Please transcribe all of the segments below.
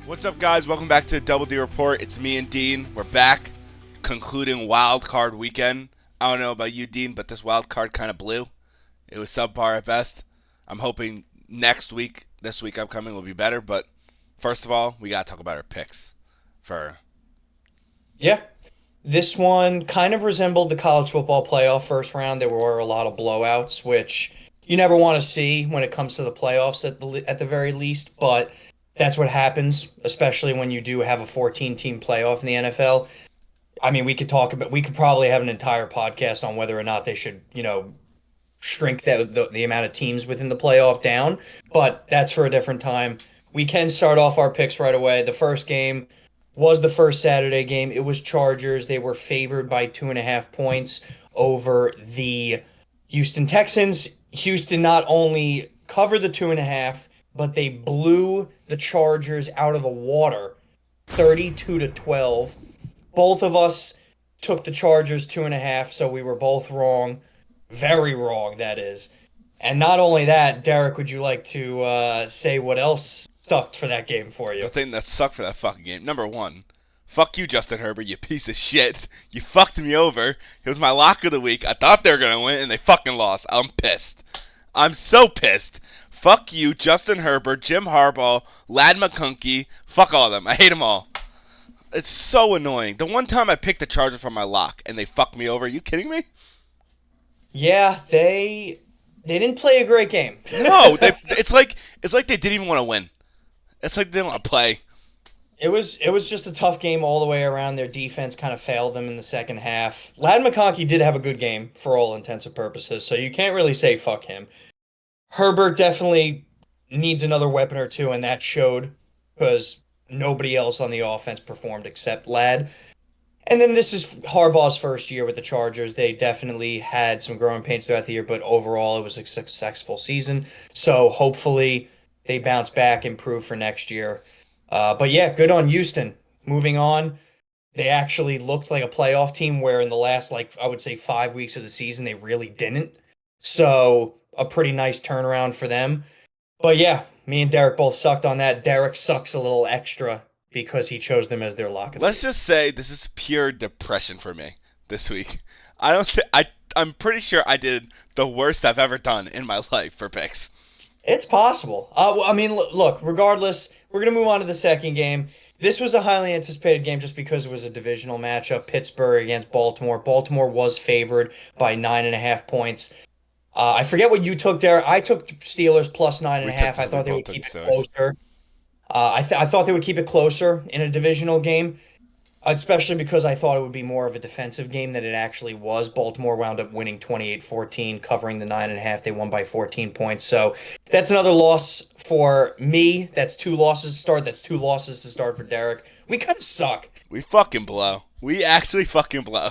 What's up, guys? Welcome back to Double D Report. It's me and Dean. We're back, concluding Wildcard weekend. I don't know about you, Dean, but this Wildcard kind of blew. It was subpar at best. I'm hoping this week upcoming, will be better. But first of all, we gotta talk about our picks. Yeah, this one kind of resembled the college football playoff first round. There were a lot of blowouts, which you never want to see when it comes to the playoffs at the very least. But that's what happens, especially when you do have a 14-team playoff in the NFL. I mean, we could probably have an entire podcast on whether or not they should, shrink the amount of teams within the playoff down. But that's for a different time. We can start off our picks right away. The first game was the first Saturday game. It was Chargers. They were favored by 2.5 points over the Houston Texans. Houston not only covered the 2.5, but they blew the Chargers out of the water, 32-12. Both of us took the Chargers 2.5, so we were both wrong. Very wrong, that is. And not only that, Derek, would you like to say what else sucked for that game for you? The thing that sucked for that fucking game, number one, fuck you, Justin Herbert, you piece of shit. You fucked me over. It was my lock of the week. I thought they were gonna win, and they fucking lost. I'm pissed. I'm so pissed. Fuck you, Justin Herbert, Jim Harbaugh, Lad McConkey. Fuck all of them. I hate them all. It's so annoying. The one time I picked the Chargers for my lock, and they fucked me over. Are you kidding me? Yeah, they didn't play a great game. No, it's like they didn't even want to win. It's like they didn't want to play. It was just a tough game all the way around. Their defense kind of failed them in the second half. Lad McConkey did have a good game for all intents and purposes, so you can't really say fuck him. Herbert definitely needs another weapon or two, and that showed because nobody else on the offense performed except Lad. And then this is Harbaugh's first year with the Chargers. They definitely had some growing pains throughout the year, but overall it was a successful season. So hopefully they bounce back, improve for next year. But yeah, good on Houston. Moving on, they actually looked like a playoff team where in the last, like, I would say 5 weeks of the season, they really didn't. So a pretty nice turnaround for them. But yeah, me and Derek both sucked on that. Derek sucks a little extra because he chose them as their lock of the Let's week. just say this is pure depression for me this week. I don't. I'm pretty sure I did the worst I've ever done in my life for picks. It's possible. I mean, look, regardless, we're going to move on to the second game. This was a highly anticipated game just because it was a divisional matchup. Pittsburgh against Baltimore. Baltimore was favored by 9.5 points. I forget what you took there. I took Steelers plus nine and We a took. half. I We thought they both would took keep the it Steelers. closer. I thought they would keep it closer in a divisional game, especially because I thought it would be more of a defensive game than it actually was. Baltimore wound up winning 28-14, covering the 9.5. They won by 14 points. So that's another loss for me. That's two losses to start. That's two losses to start for Derek. We kind of suck. We fucking blow. We actually fucking blow.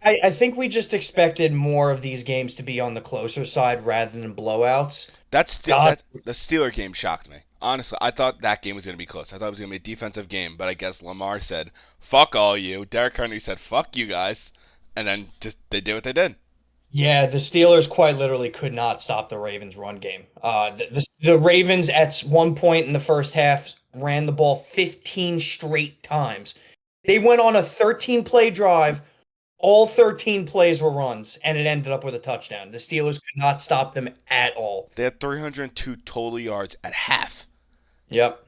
I think we just expected more of these games to be on the closer side rather than blowouts. God, That the Steeler game shocked me. Honestly, I thought that game was gonna be close. I thought it was gonna be a defensive game, but I guess Lamar said, "Fuck all you." Derek Henry said, "Fuck you guys," and then just they did what they did. yeah, the Steelers quite literally could not stop the Ravens' run game. The Ravens at one point in the first half ran the ball 15 straight times. They went on a 13-play drive. All 13 plays were runs, and it ended up with a touchdown. The Steelers could not stop them at all. They had 302 total yards at half. Yep.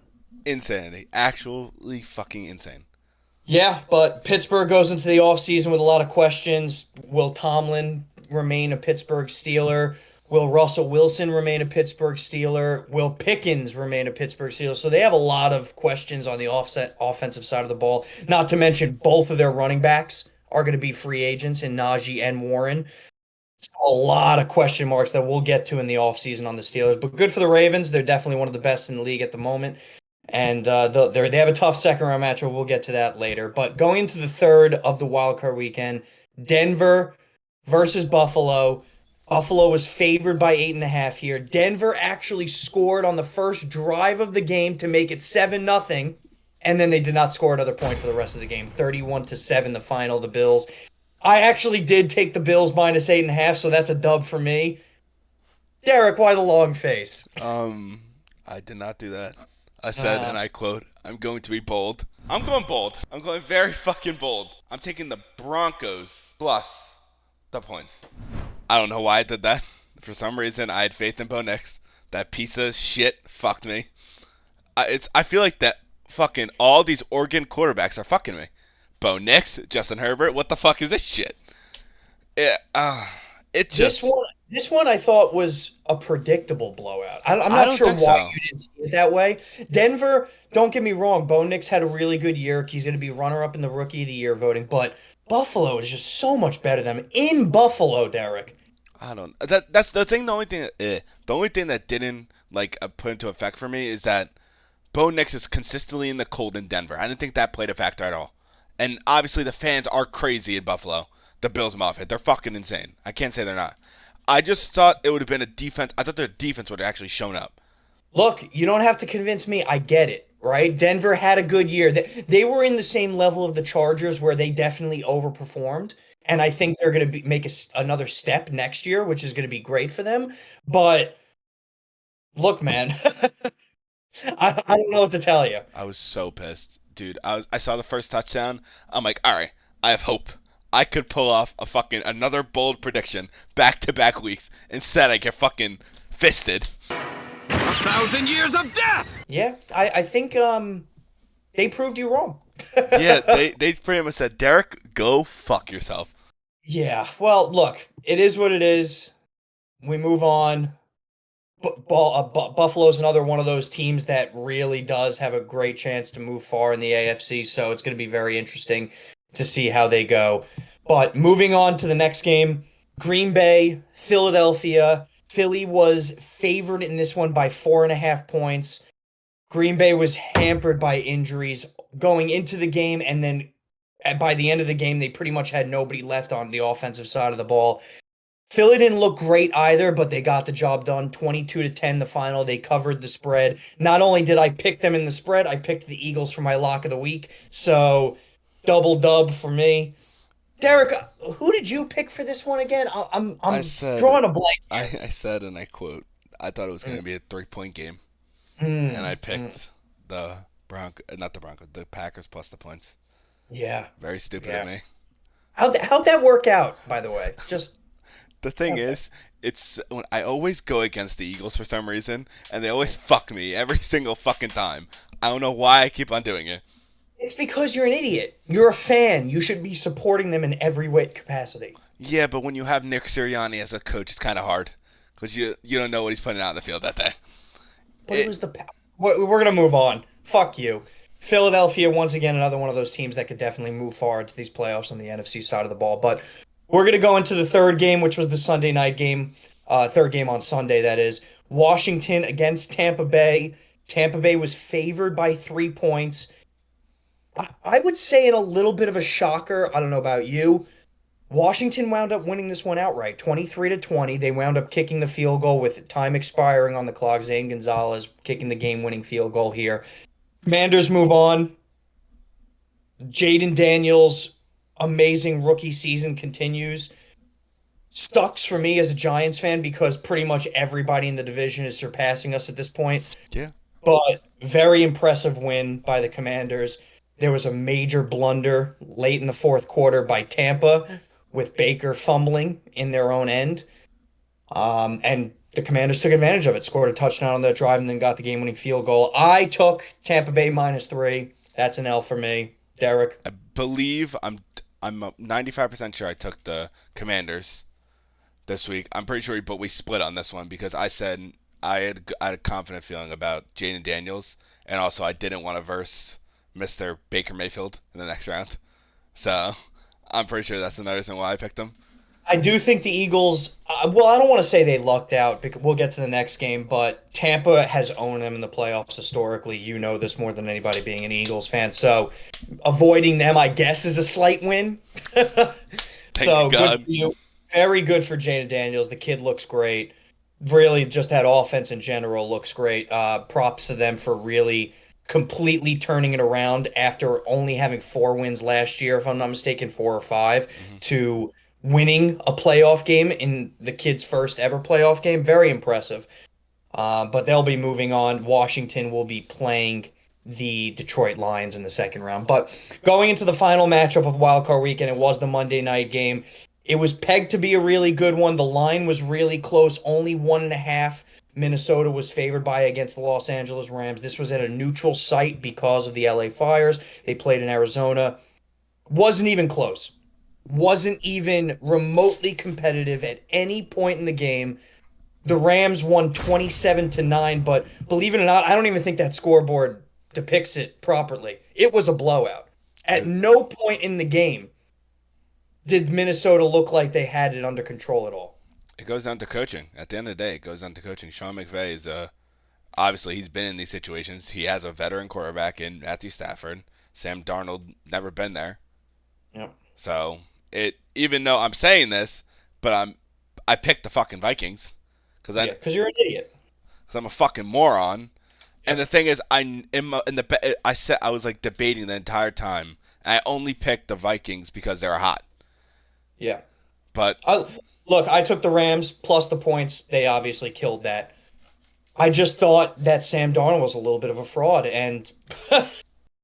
Insanity. Actually fucking insane. Yeah, but Pittsburgh goes into the offseason with a lot of questions. Will Tomlin remain a Pittsburgh Steeler? Will Russell Wilson remain a Pittsburgh Steeler? Will Pickens remain a Pittsburgh Steeler? So they have a lot of questions on the offensive side of the ball. Not to mention both of their running backs are going to be free agents in Najee and Warren. So a lot of question marks that we'll get to in the offseason on the Steelers. But good for the Ravens. They're definitely one of the best in the league at the moment. And they have a tough second round matchup. We'll get to that later. But going into the third of the wild card weekend, Denver versus Buffalo. Buffalo was favored by 8.5 here. Denver actually scored on the first drive of the game to make it 7-0. And then they did not score another point for the rest of the game. 31-7, the final, the Bills. I actually did take the Bills minus 8.5, so that's a dub for me. Derek, why the long face? I did not do that. I said, Uh, and I quote, I'm going to be bold. I'm going bold. I'm going very fucking bold. I'm taking the Broncos plus the points. I don't know why I did that. For some reason, I had faith in Bo Nix. That piece of shit fucked me. I feel like that fucking all these Oregon quarterbacks are fucking me. Bo Nix, Justin Herbert, what the fuck is this shit? It, it this just, one, this one I thought was a predictable blowout. I'm I not don't sure think why so. you didn't see it that way. Denver, don't get me wrong, Bo Nix had a really good year. He's going to be runner-up in the Rookie of the Year voting, but Buffalo is just so much better than him in Buffalo, Derek. I don't. That's the thing. The only thing that didn't put into effect for me is that Bo Nix is consistently in the cold in Denver. I didn't think that played a factor at all. And obviously the fans are crazy in Buffalo. The Bills Mafia. They're fucking insane. I can't say they're not. I just thought it would have been a defense. I thought their defense would have actually shown up. Look, you don't have to convince me. I get it, right? Denver had a good year. They were in the same level of the Chargers where they definitely overperformed. And I think they're going to make another step next year, which is going to be great for them. But look, man, I don't know what to tell you. I was so pissed, dude. I saw the first touchdown. I'm like, all right, I have hope. I could pull off a fucking another bold prediction back to back weeks. Instead, I get fucking fisted. 1,000 years of death! Yeah, I think they proved you wrong. Yeah, they pretty much said, Derek, go fuck yourself. Yeah, well, look, it is what it is. We move on. Buffalo's another one of those teams that really does have a great chance to move far in the AFC, so it's going to be very interesting to see how they go. But moving on to the next game, Green Bay, Philadelphia. Philly was favored in this one by 4.5 points. Green Bay was hampered by injuries going into the game, and then by the end of the game, they pretty much had nobody left on the offensive side of the ball. Philly didn't look great either, but they got the job done. 22-10 the final. They covered the spread. Not only did I pick them in the spread, I picked the Eagles for my lock of the week. So, double dub for me. Derek, who did you pick for this one again? I I'm said, drawing a blank here. I said, and I quote, I thought it was going to be a 3-point game, and I Mm, mm. picked the not the Broncos, the Packers plus the points. Yeah, Very stupid of yeah. me. How'd that work out, by the way? Just The thing okay. is, it's when I always go against the Eagles for some reason, and they always fuck me every single fucking time. I don't know why I keep on doing it. It's because you're an idiot. You're a fan. You should be supporting them in every way capacity. Yeah, but when you have Nick Sirianni as a coach, it's kind of hard because you don't know what he's putting out in the field that day. But it It, was we're gonna move on. Fuck you. Philadelphia, once again, another one of those teams that could definitely move forward to these playoffs on the NFC side of the ball. But we're gonna go into the third game, which was the Sunday night game. Third game on Sunday, that is. Washington against Tampa Bay. Tampa Bay was favored by 3 points. I would say in a little bit of a shocker. I don't know about you. Washington wound up winning this one outright, 23-20. They wound up kicking the field goal with time expiring on the clock. Zane Gonzalez kicking the game-winning field goal here. Commanders move on. Jaden Daniels' amazing rookie season continues. Sucks for me as a Giants fan because pretty much everybody in the division is surpassing us at this point. yeah, But very impressive win by the Commanders. There was a major blunder late in the fourth quarter by Tampa with Baker fumbling in their own end. And the Commanders took advantage of it, scored a touchdown on that drive, and then got the game-winning field goal. I took Tampa Bay -3. That's an L for me. Derek. I believe I'm 95% sure I took the Commanders this week. I'm pretty sure, but we split on this one because I said I had a confident feeling about Jaden Daniels, and also I didn't want to verse Mr. Baker Mayfield in the next round. So I'm pretty sure that's another reason why I picked him. I do think the Eagles, well, I don't want to say they lucked out because we'll get to the next game, but Tampa has owned them in the playoffs historically. You know this more than anybody being an Eagles fan. So avoiding them, I guess, is a slight win. Thank you, So good God. for you. Very good for Jaden Daniels. The kid looks great. Really, just that offense in general looks great. Props to them for really completely turning it around after only having 4 wins last year, if I'm not mistaken, 4 or 5, Hmm. to winning a playoff game in the kid's first ever playoff game. Very impressive. But they'll be moving on. Washington will be playing the Detroit Lions in the second round. But going into the final matchup of Wildcard Weekend, it was the Monday night game. It was pegged to be a really good one. The line was really close, only 1.5. Minnesota was favored by against the Los Angeles Rams. This was at a neutral site because of the LA Fires. They played in Arizona. Wasn't even close. Wasn't even remotely competitive at any point in the game. The Rams won 27-9, but believe it or not, I don't even think that scoreboard depicts it properly. It was a blowout. At no point in the game did Minnesota look like they had it under control at all. It goes down to coaching. At the end of the day, it goes down to coaching. Sean McVay is obviously he's been in these situations. He has a veteran quarterback in Matthew Stafford. Sam Darnold never been there. Yep. So even though I'm saying this, but I picked the fucking Vikings because you're an idiot. Because I'm a fucking moron. And the thing is, I was like debating the entire time. And I only picked the Vikings because they're hot. Yeah. But look, I took the Rams plus the points. They obviously killed that. I just thought that Sam Darnold was a little bit of a fraud, and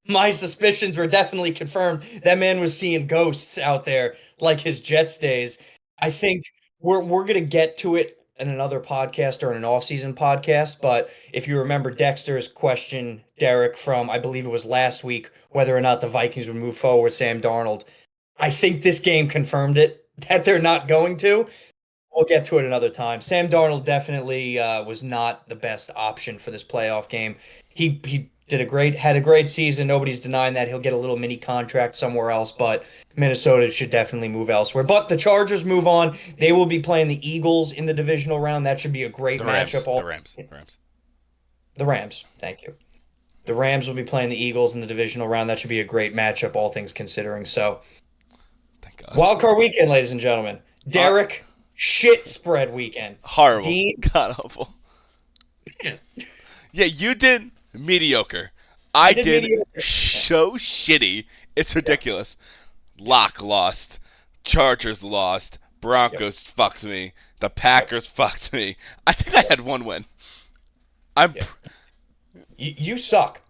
my suspicions were definitely confirmed. That man was seeing ghosts out there like his Jets days. I think we're going to get to it in another podcast or in an off-season podcast, but if you remember Dexter's question, Derek, from I believe it was last week, whether or not the Vikings would move forward with Sam Darnold, I think this game confirmed it, that they're not going to. We'll get to it another time. Sam Darnold definitely was not the best option for this playoff game. He had a great season. Nobody's denying that. He'll get a little mini contract somewhere else, but Minnesota should definitely move elsewhere. But the Chargers move on. They will be playing the Eagles in the divisional round. That should be a great matchup. The Rams. Thank you. The Rams will be playing the Eagles in the divisional round. That should be a great matchup, all things considering. So, thank God. Wildcard weekend, ladies and gentlemen. Derek, shit spread weekend. Horrible. Dean, God awful. Yeah, you did mediocre. I did mediocre. So shitty. It's ridiculous. Lock lost. Chargers lost. Broncos fucked me. The Packers fucked me. I think I had one win. You suck.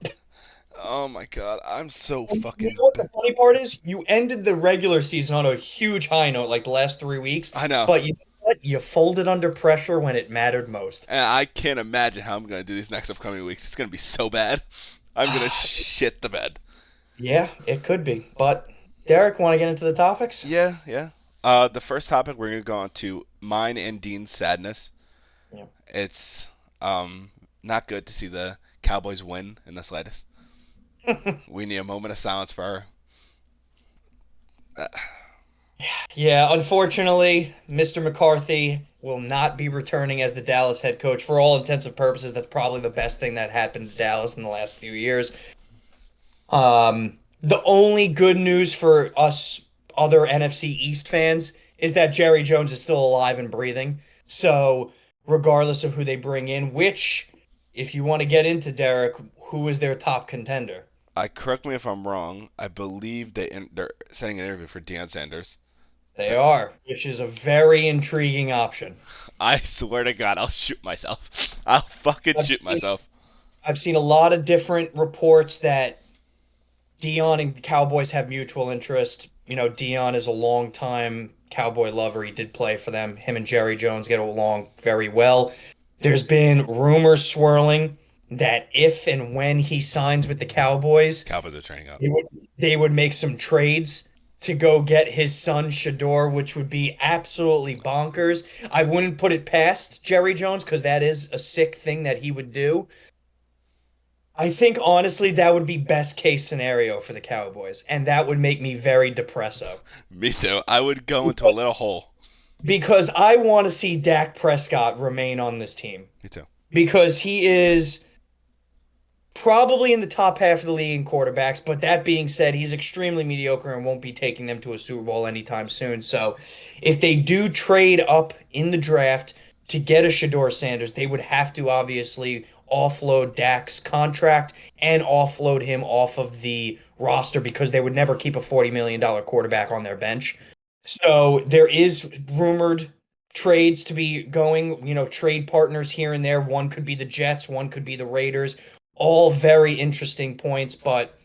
Oh my God, I'm so fucking. You know what the funny part is? You ended the regular season on a huge high note, like the last 3 weeks. I know. But you know what? You folded under pressure when it mattered most. And I can't imagine how I'm going to do these next upcoming weeks. It's going to be so bad. I'm going to shit the bed. Yeah, it could be. But, Derek, want to get into the topics? Yeah. The first topic, we're going to go on to mine and Dean's sadness. Yeah. It's not good to see the Cowboys win in the slightest. We need a moment of silence for her. Yeah, unfortunately, Mr. McCarthy will not be returning as the Dallas head coach. For all intents and purposes, that's probably the best thing that happened to Dallas in the last few years. The only good news for us other NFC East fans is that Jerry Jones is still alive and breathing. So, regardless of who they bring in, which, if you want to get into Derek, who is their top contender? Correct me if I'm wrong. I believe they're setting an interview for Deion Sanders. They are, which is a very intriguing option. I swear to God, I'll shoot myself. I'll fucking shoot myself. I've seen a lot of different reports that Deon and the Cowboys have mutual interest. You know, Deon is a longtime Cowboy lover. He did play for them. Him and Jerry Jones get along very well. There's been rumors swirling that if and when he signs with the Cowboys are training up. They would make some trades to go get his son Shador, which would be absolutely bonkers. I wouldn't put it past Jerry Jones because that is a sick thing that he would do. I think, honestly, that would be best case scenario for the Cowboys, and that would make me very depresso. Me too. I would go into a little hole. Because I want to see Dak Prescott remain on this team. Me too. Because he is probably in the top half of the league in quarterbacks, but that being said, he's extremely mediocre and won't be taking them to a Super Bowl anytime soon. So if they do trade up in the draft to get a Shador Sanders, they would have to obviously offload Dak's contract and offload him off of the roster because they would never keep a $40 million quarterback on their bench. So there is rumored trades to be going, trade partners here and there. One could be the Jets, one could be the Raiders. All very interesting points, but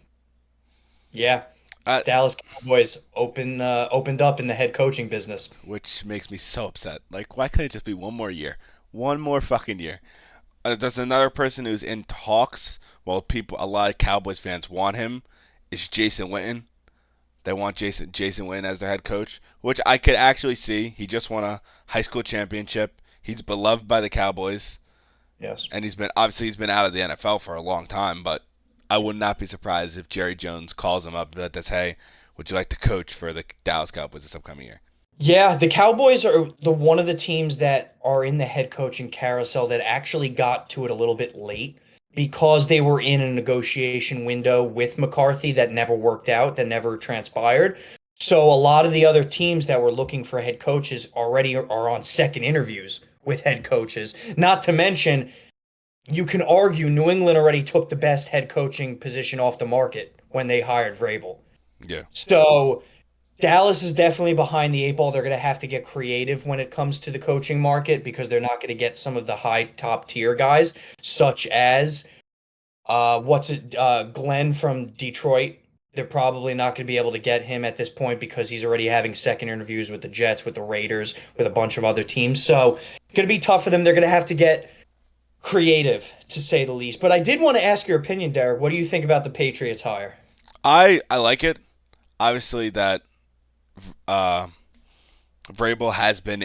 yeah, Uh, Dallas Cowboys opened up in the head coaching business. which makes me so upset. Like, why couldn't it just be one more year? One more fucking year. There's another person who's in talks. Well, a lot of Cowboys fans want him. Is Jason Witten. They want Jason Witten as their head coach, which I could actually see. He just won a high school championship. He's beloved by the Cowboys, Yes. and he's been out of the NFL for a long time. But I would not be surprised if Jerry Jones calls him up and says, "Hey, would you like to coach for the Dallas Cowboys this upcoming year?" Yeah, the Cowboys are the one of the teams that are in the head coaching carousel that actually got to it a little bit late because they were in a negotiation window with McCarthy that never worked out, that never transpired. So a lot of the other teams that were looking for head coaches already are on second interviews with head coaches. Not to mention, you can argue New England already took the best head coaching position off the market when they hired Vrabel. Yeah. So Dallas is definitely behind the eight ball. They're going to have to get creative when it comes to the coaching market because they're not going to get some of the high top tier guys, such as Glenn from Detroit. They're probably not going to be able to get him at this point because he's already having second interviews with the Jets, with the Raiders, with a bunch of other teams. So it's going to be tough for them. They're going to have to get creative, to say the least. But I did want to ask your opinion, Derek. What do you think about the Patriots hire? I like it. Obviously, that Vrabel has been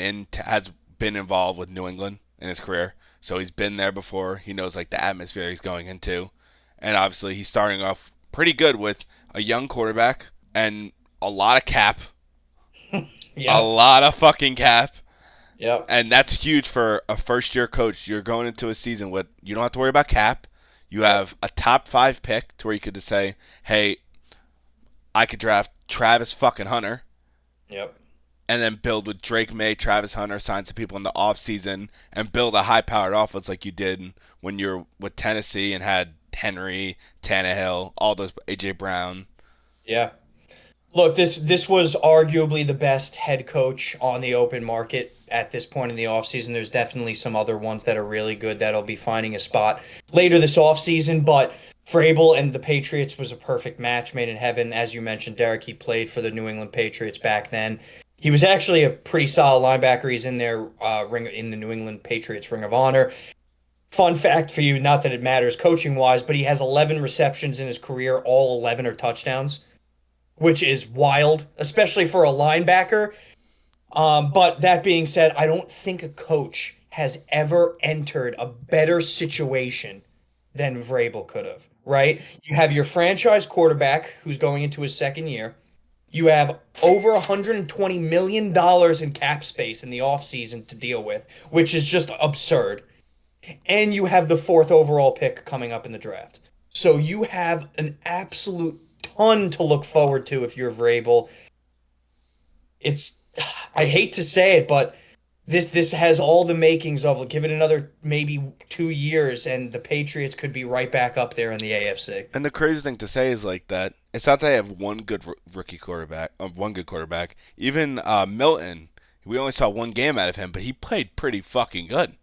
involved with New England in his career, so he's been there before. He knows like the atmosphere he's going into, and obviously he's starting off pretty good with a young quarterback and a lot of cap, a lot of fucking cap. Yep. And that's huge for a first-year coach. You're going into a season with you don't have to worry about cap. You have a top 5 pick to where you could just say, "Hey, I could draft Travis fucking Hunter." Yep. And then build with Drake May, Travis Hunter, sign some people in the offseason, and build a high-powered offense like you did when you were with Tennessee and had Henry, Tannehill, all those, A.J. Brown. Yeah. Look, this was arguably the best head coach on the open market at this point in the offseason. There's definitely some other ones that are really good that'll be finding a spot later this offseason, but Vrabel and the Patriots was a perfect match made in heaven. As you mentioned, Derek, he played for the New England Patriots back then. He was actually a pretty solid linebacker. He's in their in the New England Patriots Ring of Honor. Fun fact for you, not that it matters coaching-wise, but he has 11 receptions in his career. All 11 are touchdowns, which is wild, especially for a linebacker. But that being said, I don't think a coach has ever entered a better situation than Vrabel could have, right? You have your franchise quarterback who's going into his second year. You have over $120 million in cap space in the offseason to deal with, which is just absurd. And you have the 4th overall pick coming up in the draft. So you have an absolute ton to look forward to if you're Vrabel. I hate to say it, but this has all the makings of give it another maybe 2 years and the Patriots could be right back up there in the AFC. And the crazy thing to say is like that it's not that they have one good rookie quarterback, one good quarterback. Even Milton, we only saw one game out of him, but he played pretty fucking good.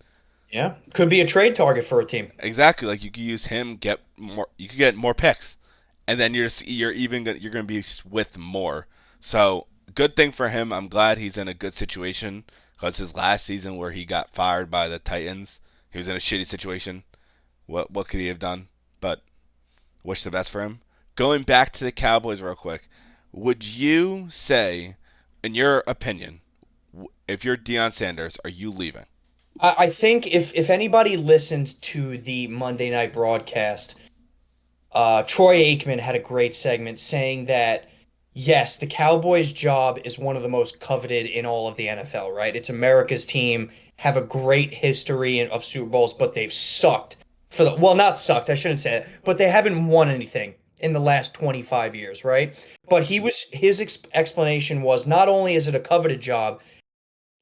Yeah, could be a trade target for a team. Exactly, like you could use him, you could get more picks, and then you're going to be with more. So good thing for him. I'm glad he's in a good situation because his last season where he got fired by the Titans, he was in a shitty situation. What could he have done? But wish the best for him. Going back to the Cowboys real quick, would you say, in your opinion, if you're Deion Sanders, are you leaving? I think if anybody listened to the Monday night broadcast, Troy Aikman had a great segment saying that, yes, the Cowboys' job is one of the most coveted in all of the NFL, right? It's America's team, have a great history of Super Bowls, but they've sucked not sucked, I shouldn't say that, but they haven't won anything in the last 25 years, right? But his explanation was not only is it a coveted job,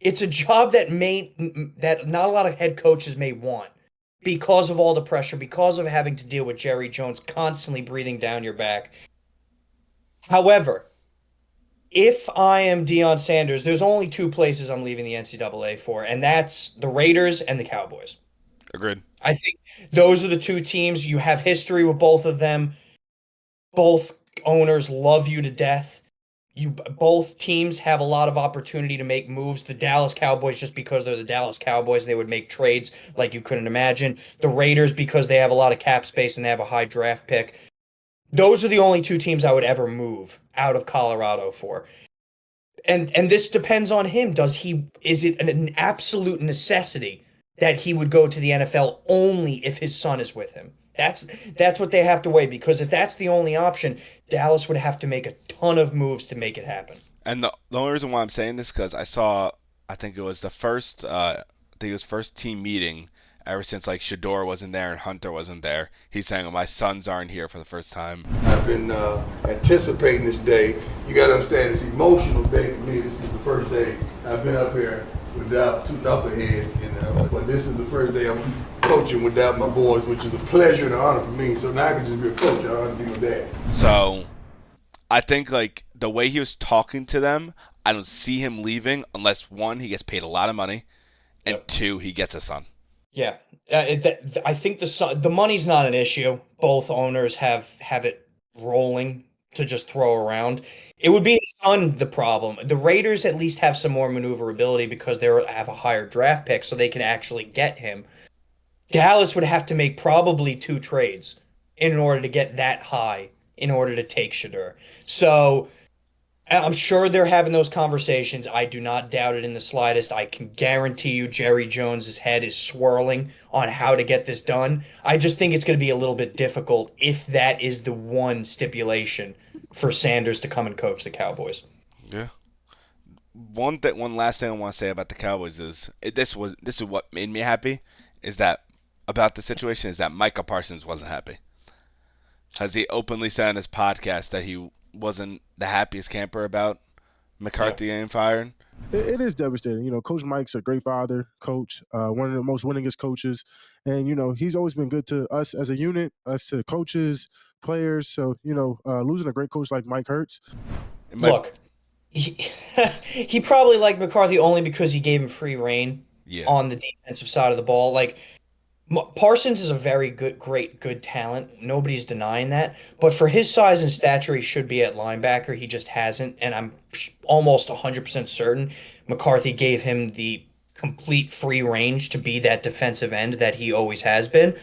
it's a job that not a lot of head coaches may want because of all the pressure, because of having to deal with Jerry Jones constantly breathing down your back. However, If I am Deion Sanders, there's only two places I'm leaving the NCAA for, and that's the Raiders and the Cowboys. Agreed. I think those are the two teams. You have history with both of them. Both owners love you to death. Both teams have a lot of opportunity to make moves. The Dallas Cowboys, just because they're the Dallas Cowboys, they would make trades like you couldn't imagine. The Raiders, because they have a lot of cap space and they have a high draft pick. Those are the only two teams I would ever move out of Colorado for. And this depends on him. Is it an absolute necessity that he would go to the NFL only if his son is with him? That's what they have to weigh, because if that's the only option, Dallas would have to make a ton of moves to make it happen. And the only reason why I'm saying this because I think it was the first, first team meeting ever since like Shador wasn't there and Hunter wasn't there. He's saying, my sons aren't here for the first time. I've been anticipating this day. You got to understand, it's an emotional day for me. This is the first day I've been up here without two knuckleheads, but this is the first day I'm coaching without my boys, which is a pleasure and an honor for me. So now I can just be a coach. I don't have to be my dad. So I think like the way he was talking to them, I don't see him leaving unless one, he gets paid a lot of money, and two, he gets a son. Yeah, I think the money's not an issue. Both owners have it rolling to just throw around. It would be his son the problem. The Raiders at least have some more maneuverability because they have a higher draft pick, so they can actually get him. Dallas would have to make probably 2 trades in order to get that high, in order to take Shador. So I'm sure they're having those conversations. I do not doubt it in the slightest. I can guarantee you Jerry Jones's head is swirling on how to get this done. I just think it's going to be a little bit difficult if that is the one stipulation for Sanders to come and coach the Cowboys. Yeah. One last thing I want to say about the Cowboys is this is what made me happy is that about the situation is that Micah Parsons wasn't happy. Has he openly said on his podcast that he wasn't the happiest camper about McCarthy getting fired? It is devastating. Coach Mike's a great father, coach, one of the most winningest coaches. And, he's always been good to us as a unit, us to coaches, players. So, losing a great coach like Mike hurts. Look, he probably liked McCarthy only because he gave him free reign on the defensive side of the ball. Like, Parsons is a very good talent. Nobody's denying that. But for his size and stature, he should be at linebacker. He just hasn't. And I'm almost 100% certain McCarthy gave him the complete free range to be that defensive end that he always has been.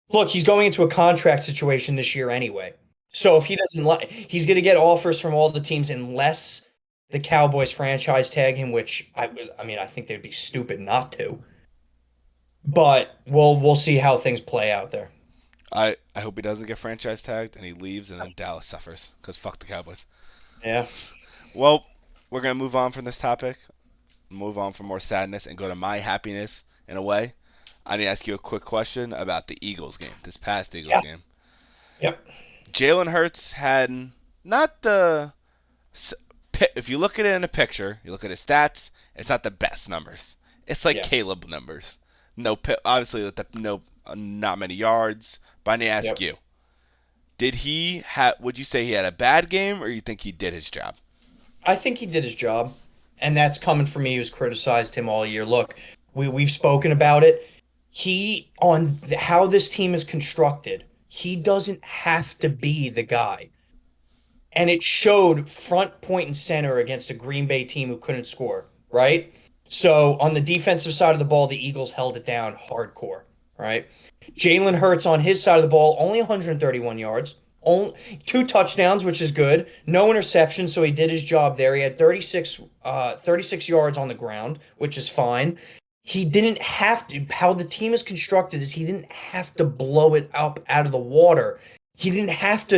Look, he's going into a contract situation this year anyway. So if he doesn't he's going to get offers from all the teams unless the Cowboys franchise tag him, which I think they'd be stupid not to. But we'll see how things play out there. I hope he doesn't get franchise tagged and he leaves and then Dallas suffers because fuck the Cowboys. Yeah. Well, we're going to move on from this topic, move on from more sadness and go to my happiness in a way. I need to ask you a quick question about the Eagles game, this past Eagles game. Yep. Jalen Hurts had not the – if you look at it in a picture, you look at his stats, it's not the best numbers. It's like Caleb numbers. No, obviously, not many yards. But I need to ask you: would you say he had a bad game, or you think he did his job? I think he did his job, and that's coming from me, who's criticized him all year. Look, we've spoken about it. How this team is constructed, he doesn't have to be the guy, and it showed front, point, and center against a Green Bay team who couldn't score. Right. So on the defensive side of the ball, the Eagles held it down hardcore, right? Jalen Hurts on his side of the ball, only 131 yards, only 2 touchdowns, which is good. No interceptions, so he did his job there. He had 36 yards on the ground, which is fine. He didn't have to. How the team is constructed is he didn't have to blow it up out of the water. He didn't have to,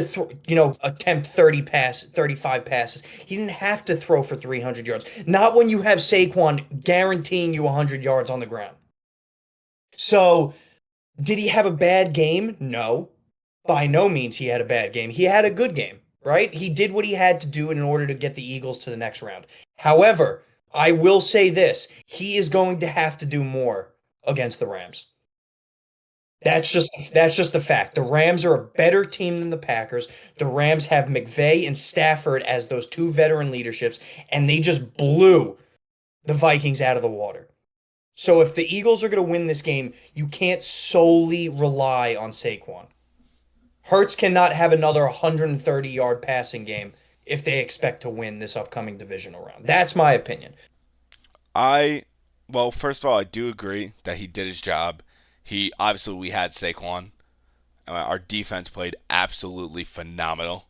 attempt 35 passes. He didn't have to throw for 300 yards. Not when you have Saquon guaranteeing you 100 yards on the ground. So, did he have a bad game? No. By no means he had a bad game. He had a good game, right? He did what he had to do in order to get the Eagles to the next round. However, I will say this. He is going to have to do more against the Rams. That's just the fact. The Rams are a better team than the Packers. The Rams have McVay and Stafford as those two veteran leaderships, and they just blew the Vikings out of the water. So if the Eagles are going to win this game, you can't solely rely on Saquon. Hurts cannot have another 130-yard passing game if they expect to win this upcoming divisional round. That's my opinion. Well, first of all, I do agree that he did his job. We had Saquon. Our defense played absolutely phenomenal.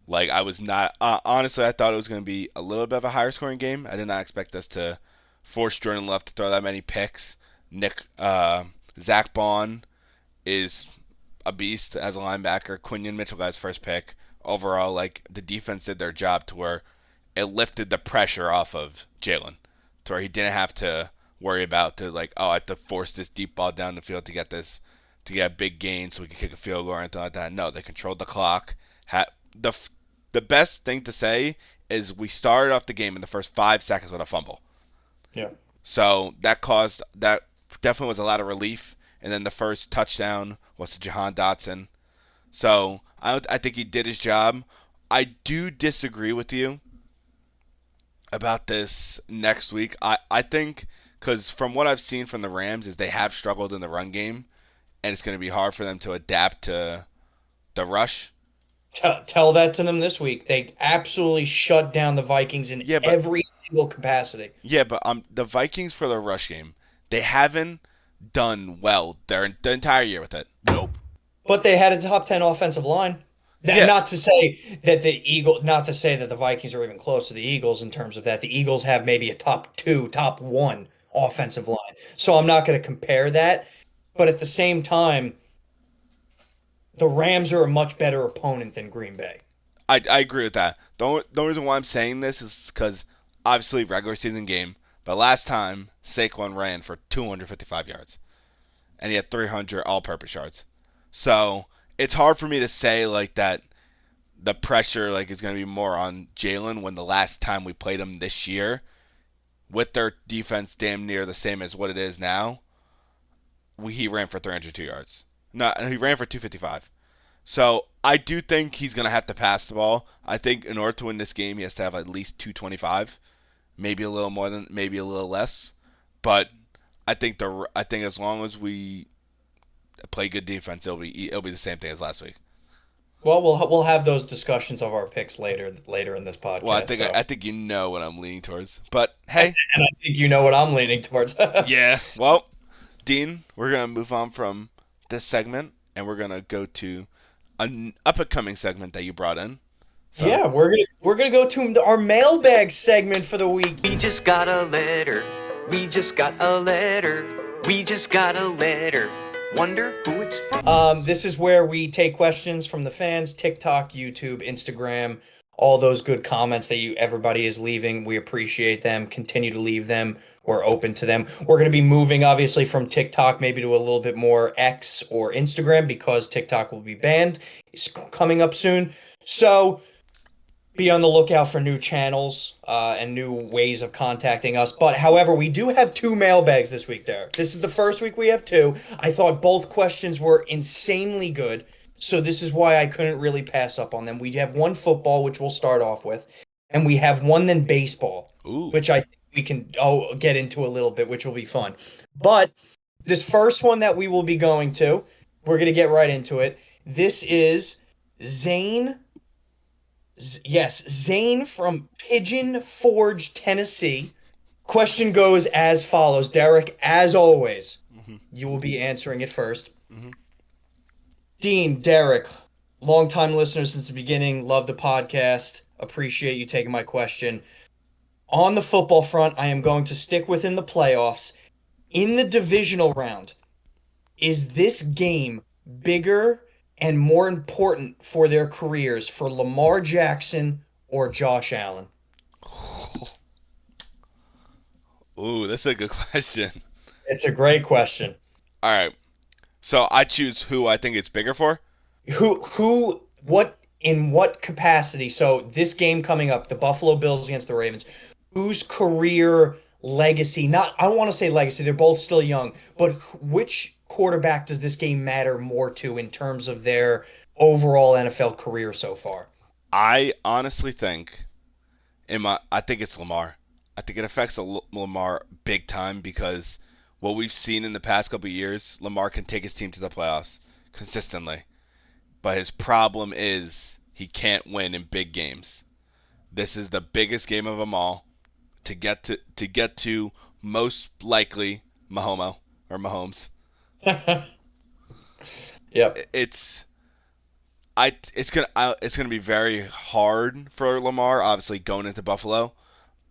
Like, I was not honestly, I thought it was going to be a little bit of a higher scoring game. I did not expect us to force Jordan Love to throw that many picks. Zach Bond is a beast as a linebacker. Quinion Mitchell got his first pick. Overall, like, the defense did their job to where it lifted the pressure off of Jalen, to where he didn't have to worry about I have to force this deep ball down the field to get a big gain so we can kick a field goal or anything like that. No, they controlled the clock. The best thing to say is we started off the game in the first 5 seconds with a fumble. Yeah. So that definitely was a lot of relief. And then the first touchdown was to Jahan Dotson. So I think he did his job. I do disagree with you about this next week. I think, because from what I've seen from the Rams, is they have struggled in the run game, and it's going to be hard for them to adapt to the rush. Tell that to them this week. They absolutely shut down the Vikings in every single capacity. Yeah, but the Vikings for the rush game, they haven't done well the entire year with it. Nope. But they had a top 10 offensive line. Not to say that the Vikings are even close to the Eagles in terms of that. The Eagles have maybe a top 2, top 1 offensive line. So I'm not going to compare that. But at the same time, the Rams are a much better opponent than Green Bay. I agree with that. The only reason why I'm saying this is because, obviously, regular season game. But last time, Saquon ran for 255 yards. And he had 300 all-purpose yards. So it's hard for me to say that the pressure is going to be more on Jalen when the last time we played him this year, with their defense damn near the same as what it is now, he ran for 302 yards. No, he ran for 255. So I do think he's going to have to pass the ball. I think in order to win this game, he has to have at least 225, maybe a little more than, maybe a little less. But I think as long as we play good defense, it'll be the same thing as last week. Well, we'll have those discussions of our picks later in this podcast. Well, I think you know what I'm leaning towards. But hey, and I think you know what I'm leaning towards. Yeah. Well, Dean, we're gonna move on from this segment, and we're gonna go to an up-and-coming segment that you brought in. So. Yeah, we're gonna go to our mailbag segment for the week. We just got a letter. We just got a letter. We just got a letter. Wonder who it's from. This is where we take questions from the fans, TikTok, YouTube, Instagram, all those good comments that everybody is leaving. We appreciate them. Continue to leave them. We're open to them. We're going to be moving, obviously, from TikTok maybe to a little bit more X or Instagram because TikTok will be banned. It's coming up soon. So be on the lookout for new channels and new ways of contacting us. But, however, we do have 2 mailbags this week, Derek. This is the first week we have 2. I thought both questions were insanely good, so this is why I couldn't really pass up on them. We have one football, which we'll start off with, and we have one then baseball, which I think we can get into a little bit, which will be fun. But this first one that we will be going to, we're going to get right into it. This is Zane. Yes, Zane from Pigeon Forge, Tennessee. Question goes as follows. Derek, as always, you will be answering it first. Mm-hmm. Dean, Derek, longtime listeners since the beginning, love the podcast. Appreciate you taking my question. On the football front, I am going to stick within the playoffs. In the divisional round, is this game bigger and more important for their careers for Lamar Jackson or Josh Allen? Ooh, that's a good question. It's a great question. All right. So I choose who I think it's bigger for? In what capacity? So this game coming up, the Buffalo Bills against the Ravens, whose career legacy, I don't want to say legacy, they're both still young, but which quarterback does this game matter more to in terms of their overall NFL career so far? I honestly think I think it's Lamar. I think it affects Lamar big time because what we've seen in the past couple of years, Lamar can take his team to the playoffs consistently. But his problem is he can't win in big games. This is the biggest game of them all to get to most likely Mahomes. Yep. It's gonna be very hard for Lamar, obviously going into Buffalo,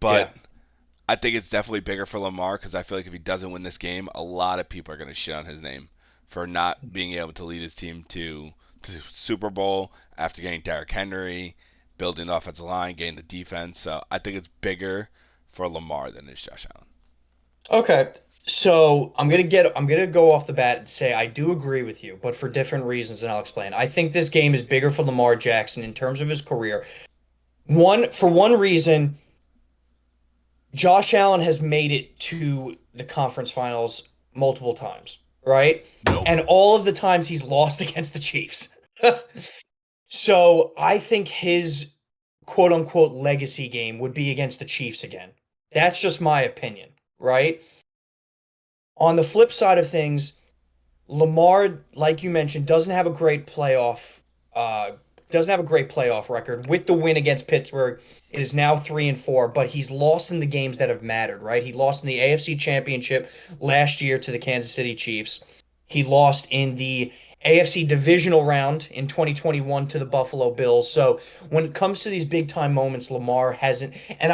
but Yeah. I think it's definitely bigger for Lamar because I feel like if he doesn't win this game, a lot of people are gonna shit on his name for not being able to lead his team to Super Bowl after getting Derrick Henry, building the offensive line, getting the defense. So I think it's bigger for Lamar than it is Josh Allen. Okay. So I'm gonna go off the bat and say I do agree with you, but for different reasons, and I'll explain. I think this game is bigger for Lamar Jackson in terms of his career. For one reason, Josh Allen has made it to the conference finals multiple times, right? Nope. And all of the times he's lost against the Chiefs. So I think his quote unquote legacy game would be against the Chiefs again. That's just my opinion, right? On the flip side of things, Lamar, like you mentioned, doesn't have a great playoff record. With the win against Pittsburgh, it is now 3-4, but he's lost in the games that have mattered, right? He lost in the AFC Championship last year to the Kansas City Chiefs. He lost in the AFC Divisional round in 2021 to the Buffalo Bills. So when it comes to these big time moments, Lamar hasn't. And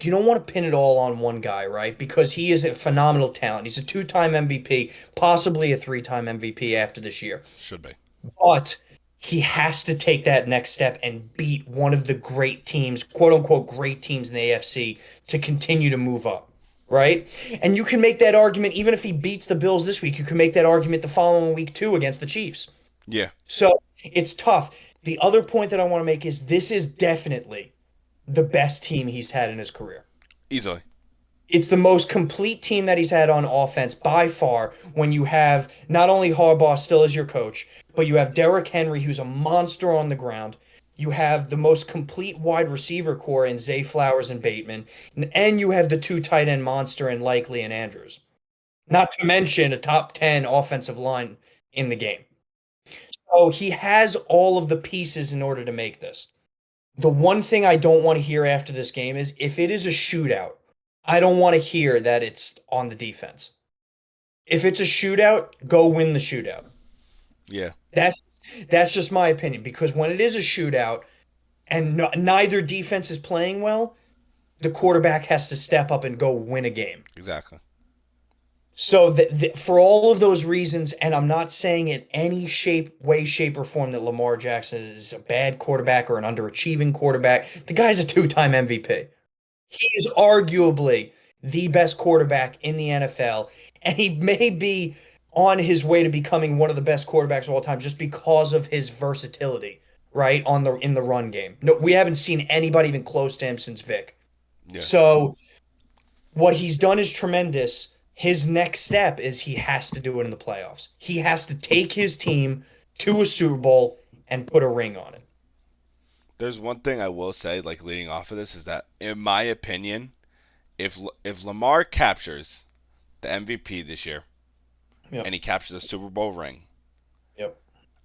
you don't want to pin it all on one guy, right? Because he is a phenomenal talent. He's a 2-time MVP, possibly a 3-time MVP after this year. Should be. But he has to take that next step and beat one of the great teams, quote unquote, great teams in the AFC to continue to move up. Right? And you can make that argument even if he beats the Bills this week. You can make that argument the following week too against the Chiefs. Yeah. So it's tough. The other point that I want to make is this is definitely the best team he's had in his career. Easily. It's the most complete team that he's had on offense by far when you have not only Harbaugh still as your coach, but you have Derrick Henry, who's a monster on the ground. You have the most complete wide receiver core in Zay Flowers and Bateman, and you have the 2 tight end monster in Likely and Andrews. Not to mention a top 10 offensive line in the game. So he has all of the pieces in order to make this. The one thing I don't want to hear after this game is if it is a shootout, I don't want to hear that it's on the defense. If it's a shootout, go win the shootout. Yeah. That's just my opinion, because when it is a shootout and neither defense is playing well, the quarterback has to step up and go win a game. Exactly. So for all of those reasons, and I'm not saying in any way, shape, or form that Lamar Jackson is a bad quarterback or an underachieving quarterback. The guy's a 2-time MVP. He is arguably the best quarterback in the NFL, and he may be on his way to becoming one of the best quarterbacks of all time just because of his versatility, right, in the run game. No, we haven't seen anybody even close to him since Vic. Yeah. So what he's done is tremendous. His next step is he has to do it in the playoffs. He has to take his team to a Super Bowl and put a ring on it. There's one thing I will say, like leading off of this, is that in my opinion, if Lamar captures the MVP this year, Yep. and he captures the Super Bowl ring, Yep.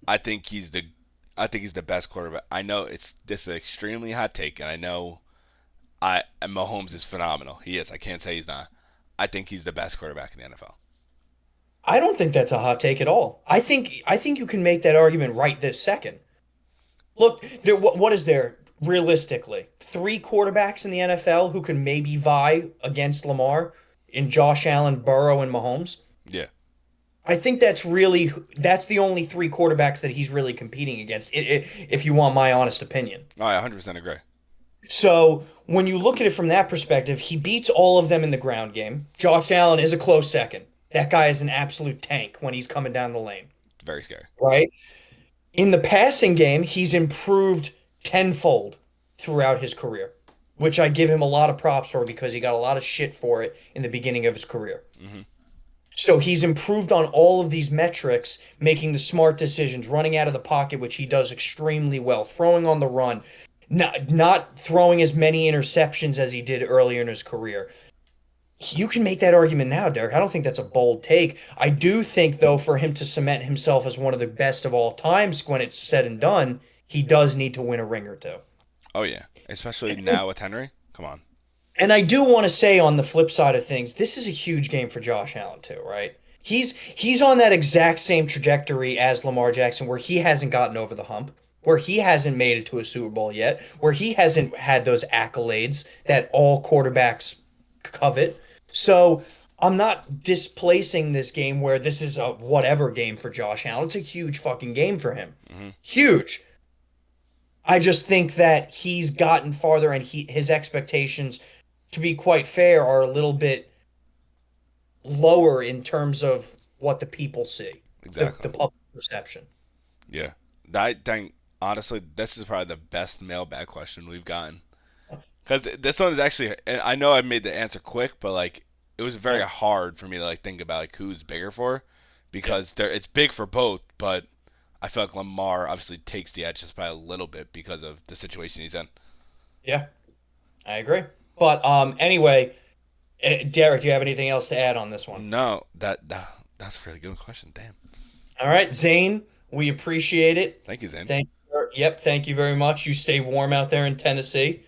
I think he's the best quarterback. I know this is an extremely hot take, and I know and Mahomes is phenomenal. He is. I can't say he's not. I think he's the best quarterback in the NFL. I don't think that's a hot take at all. I think you can make that argument right this second. Look, what is there realistically? 3 quarterbacks in the NFL who can maybe vie against Lamar in Josh Allen, Burrow, and Mahomes? Yeah. I think that's the only 3 quarterbacks that he's really competing against, if you want my honest opinion. I 100% agree. So when you look at it from that perspective, he beats all of them in the ground game. Josh Allen is a close second. That guy is an absolute tank when he's coming down the lane. Very scary. Right? In the passing game, he's improved tenfold throughout his career, which I give him a lot of props for because he got a lot of shit for it in the beginning of his career. Mm-hmm. So he's improved on all of these metrics, making the smart decisions, running out of the pocket, which he does extremely well, throwing on the run, not throwing as many interceptions as he did earlier in his career. You can make that argument now, Derek. I don't think that's a bold take. I do think, though, for him to cement himself as one of the best of all times when it's said and done, he does need to win a ring or two. Oh yeah, especially now with Henry. Come on. And I do want to say on the flip side of things, this is a huge game for Josh Allen too, right? He's on that exact same trajectory as Lamar Jackson where he hasn't gotten over the hump, where he hasn't made it to a Super Bowl yet, where he hasn't had those accolades that all quarterbacks covet. So I'm not displacing this game where this is a whatever game for Josh Allen. It's a huge fucking game for him. Huge. I just think that he's gotten farther and his expectations, to be quite fair, are a little bit lower in terms of what the people see. Exactly. The public perception. Yeah. I think, honestly, this is probably the best mailbag question we've gotten. Because this one is actually, and I know I made the answer quick, but, like, it was very hard for me to, like, think about, like, who's bigger for. Because it's big for both, but I feel like Lamar obviously takes the edge just by a little bit because of the situation he's in. Yeah, I agree. But anyway, Derek, do you have anything else to add on this one? No, that's a really good question. Damn. All right, Zane, we appreciate it. Thank you, Zane. Thank you very much. You stay warm out there in Tennessee.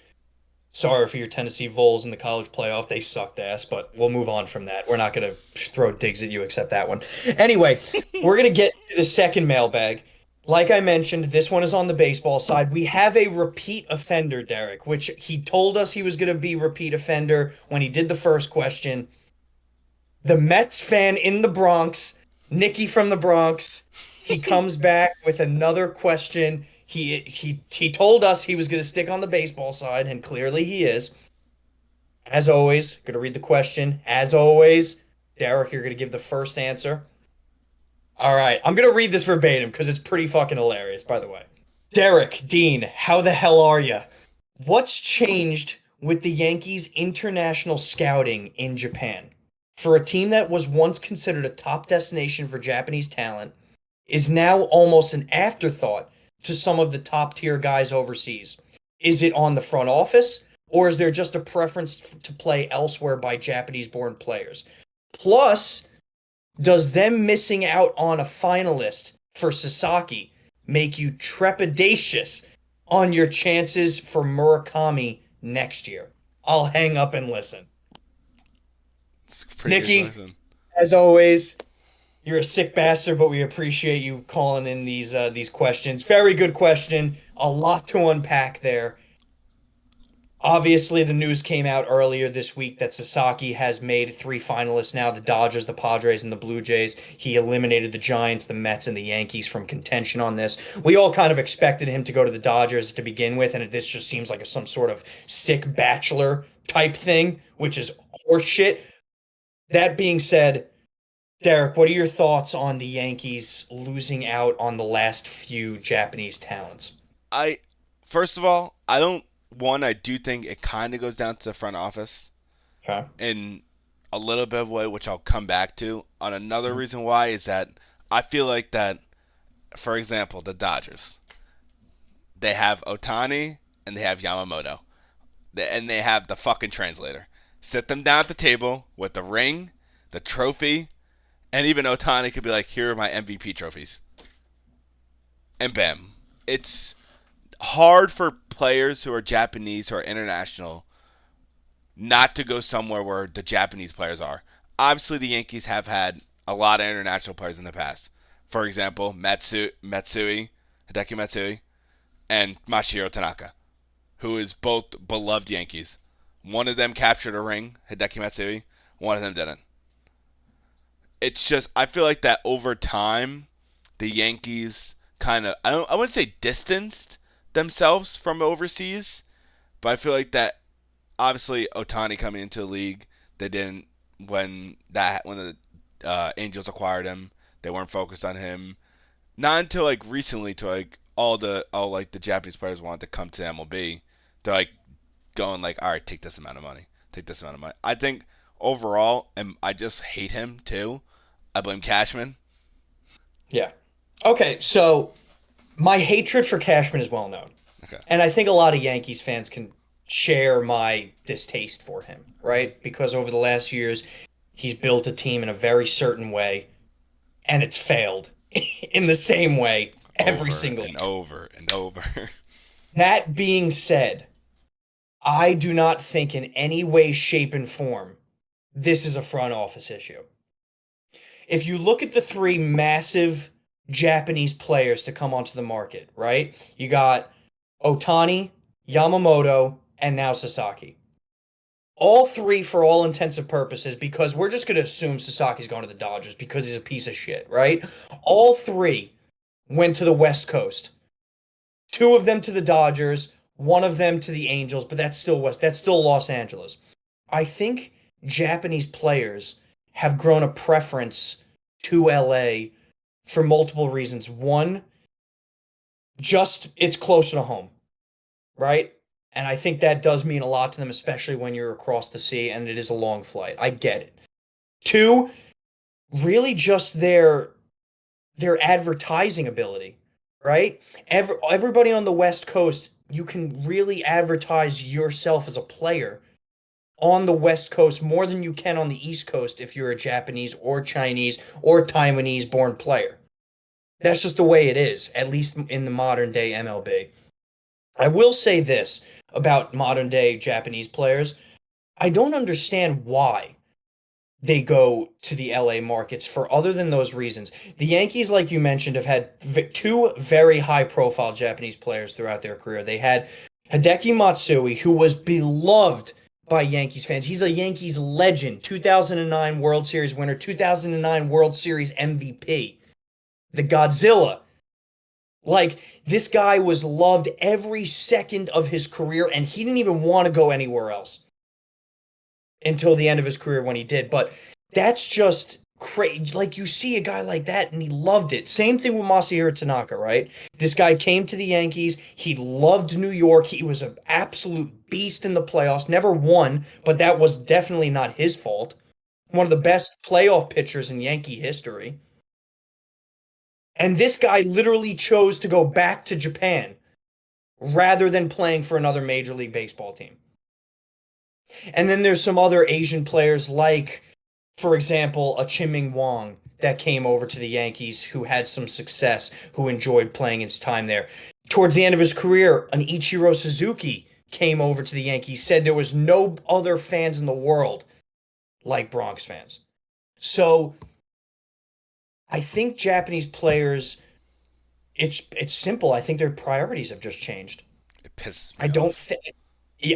Sorry for your Tennessee Vols in the college playoff. They sucked ass, but we'll move on from that. We're not going to throw digs at you except that one. Anyway, we're going to get to the second mailbag. Like I mentioned, this one is on the baseball side. We have a repeat offender, Derek, which he told us he was going to be repeat offender when he did the first question. The Mets fan in the Bronx, Nicky from the Bronx, he comes back with another question. He told us he was going to stick on the baseball side, and clearly he is. As always, going to read the question. As always, Derek, you're going to give the first answer. All right, I'm going to read this verbatim because it's pretty fucking hilarious, by the way. Derek, Dean, how the hell are you? What's changed with the Yankees' international scouting in Japan? For a team that was once considered a top destination for Japanese talent, is now almost an afterthought to some of the top tier guys overseas. Is it on the front office, or is there just a preference to play elsewhere by Japanese-born players? Plus, does them missing out on a finalist for Sasaki make you trepidatious on your chances for Murakami next year? I'll hang up and listen. Nicky, as always, you're a sick bastard, but we appreciate you calling in these questions. Very good question. A lot to unpack there. Obviously, the news came out earlier this week that Sasaki has made 3 finalists now, the Dodgers, the Padres, and the Blue Jays. He eliminated the Giants, the Mets, and the Yankees from contention on this. We all kind of expected him to go to the Dodgers to begin with, and this just seems like some sort of sick bachelor type thing, which is horseshit. That being said, Derek, what are your thoughts on the Yankees losing out on the last few Japanese talents? First of all, I do think it kind of goes down to the front office in a little bit of a way, which I'll come back to. On another reason why is that I feel like that, for example, the Dodgers, they have Ohtani and they have Yamamoto, and they have the fucking translator. Sit them down at the table with the ring, the trophy, and even Ohtani could be like, here are my MVP trophies. And bam. It's hard for players who are Japanese, who are international, not to go somewhere where the Japanese players are. Obviously, the Yankees have had a lot of international players in the past. For example, Hideki Matsui, and Masahiro Tanaka, who is both beloved Yankees. One of them captured a ring, Hideki Matsui. One of them didn't. It's just, I feel like that over time, the Yankees kind of, I wouldn't say distanced themselves from overseas, but I feel like that obviously Ohtani coming into the league, they didn't when the Angels acquired him, they weren't focused on him. Not until like recently, to like all the Japanese players wanted to come to MLB, they're like going like, all right, take this amount of money. I think overall, and I just hate him too. I blame Cashman. Yeah. Okay, so my hatred for Cashman is well known. Okay. And I think a lot of Yankees fans can share my distaste for him, right? Because over the last years, he's built a team in a very certain way, and it's failed in the same way every single and year. over and over. That being said, I do not think in any way, shape, and form this is a front office issue. If you look at the three massive Japanese players to come onto the market, right? You got Otani, Yamamoto, and now Sasaki. All three, for all intents and purposes, because we're just going to assume Sasaki's going to the Dodgers because he's a piece of shit, right? All three went to the West Coast. Two of them to the Dodgers, one of them to the Angels, but that's still Los Angeles. I think Japanese players have grown a preference to LA for multiple reasons. One, just it's closer to home, right? And I think that does mean a lot to them, especially when you're across the sea and it is a long flight. I get it. Two, really just their advertising ability, right? Everybody on the West Coast, you can really advertise yourself as a player on the West Coast more than you can on the East Coast if you're a Japanese or Chinese or Taiwanese born player. That's just the way it is, at least in the modern day MLB. I will say this about modern day Japanese players. I don't understand why they go to the LA markets for other than those reasons. The Yankees, like you mentioned, have had two very high profile Japanese players throughout their career. They had Hideki Matsui, who was beloved by Yankees fans. He's a Yankees legend, 2009 World Series winner, 2009 World Series MVP, the Godzilla. Like, this guy was loved every second of his career, and he didn't even want to go anywhere else until the end of his career when he did. But that's just crazy. Like, you see a guy like that, and he loved it. Same thing with Masahiro Tanaka, right? This guy came to the Yankees. He loved New York. He was an absolute beast in the playoffs. Never won, but that was definitely not his fault. One of the best playoff pitchers in Yankee history. And this guy literally chose to go back to Japan rather than playing for another Major League Baseball team. And then there's some other Asian players like, for example, a Chim-Ming Wong that came over to the Yankees who had some success, who enjoyed playing his time there. Towards the end of his career, an Ichiro Suzuki came over to the Yankees, said there was no other fans in the world like Bronx fans. So I think Japanese players, it's simple. I think their priorities have just changed. It pisses me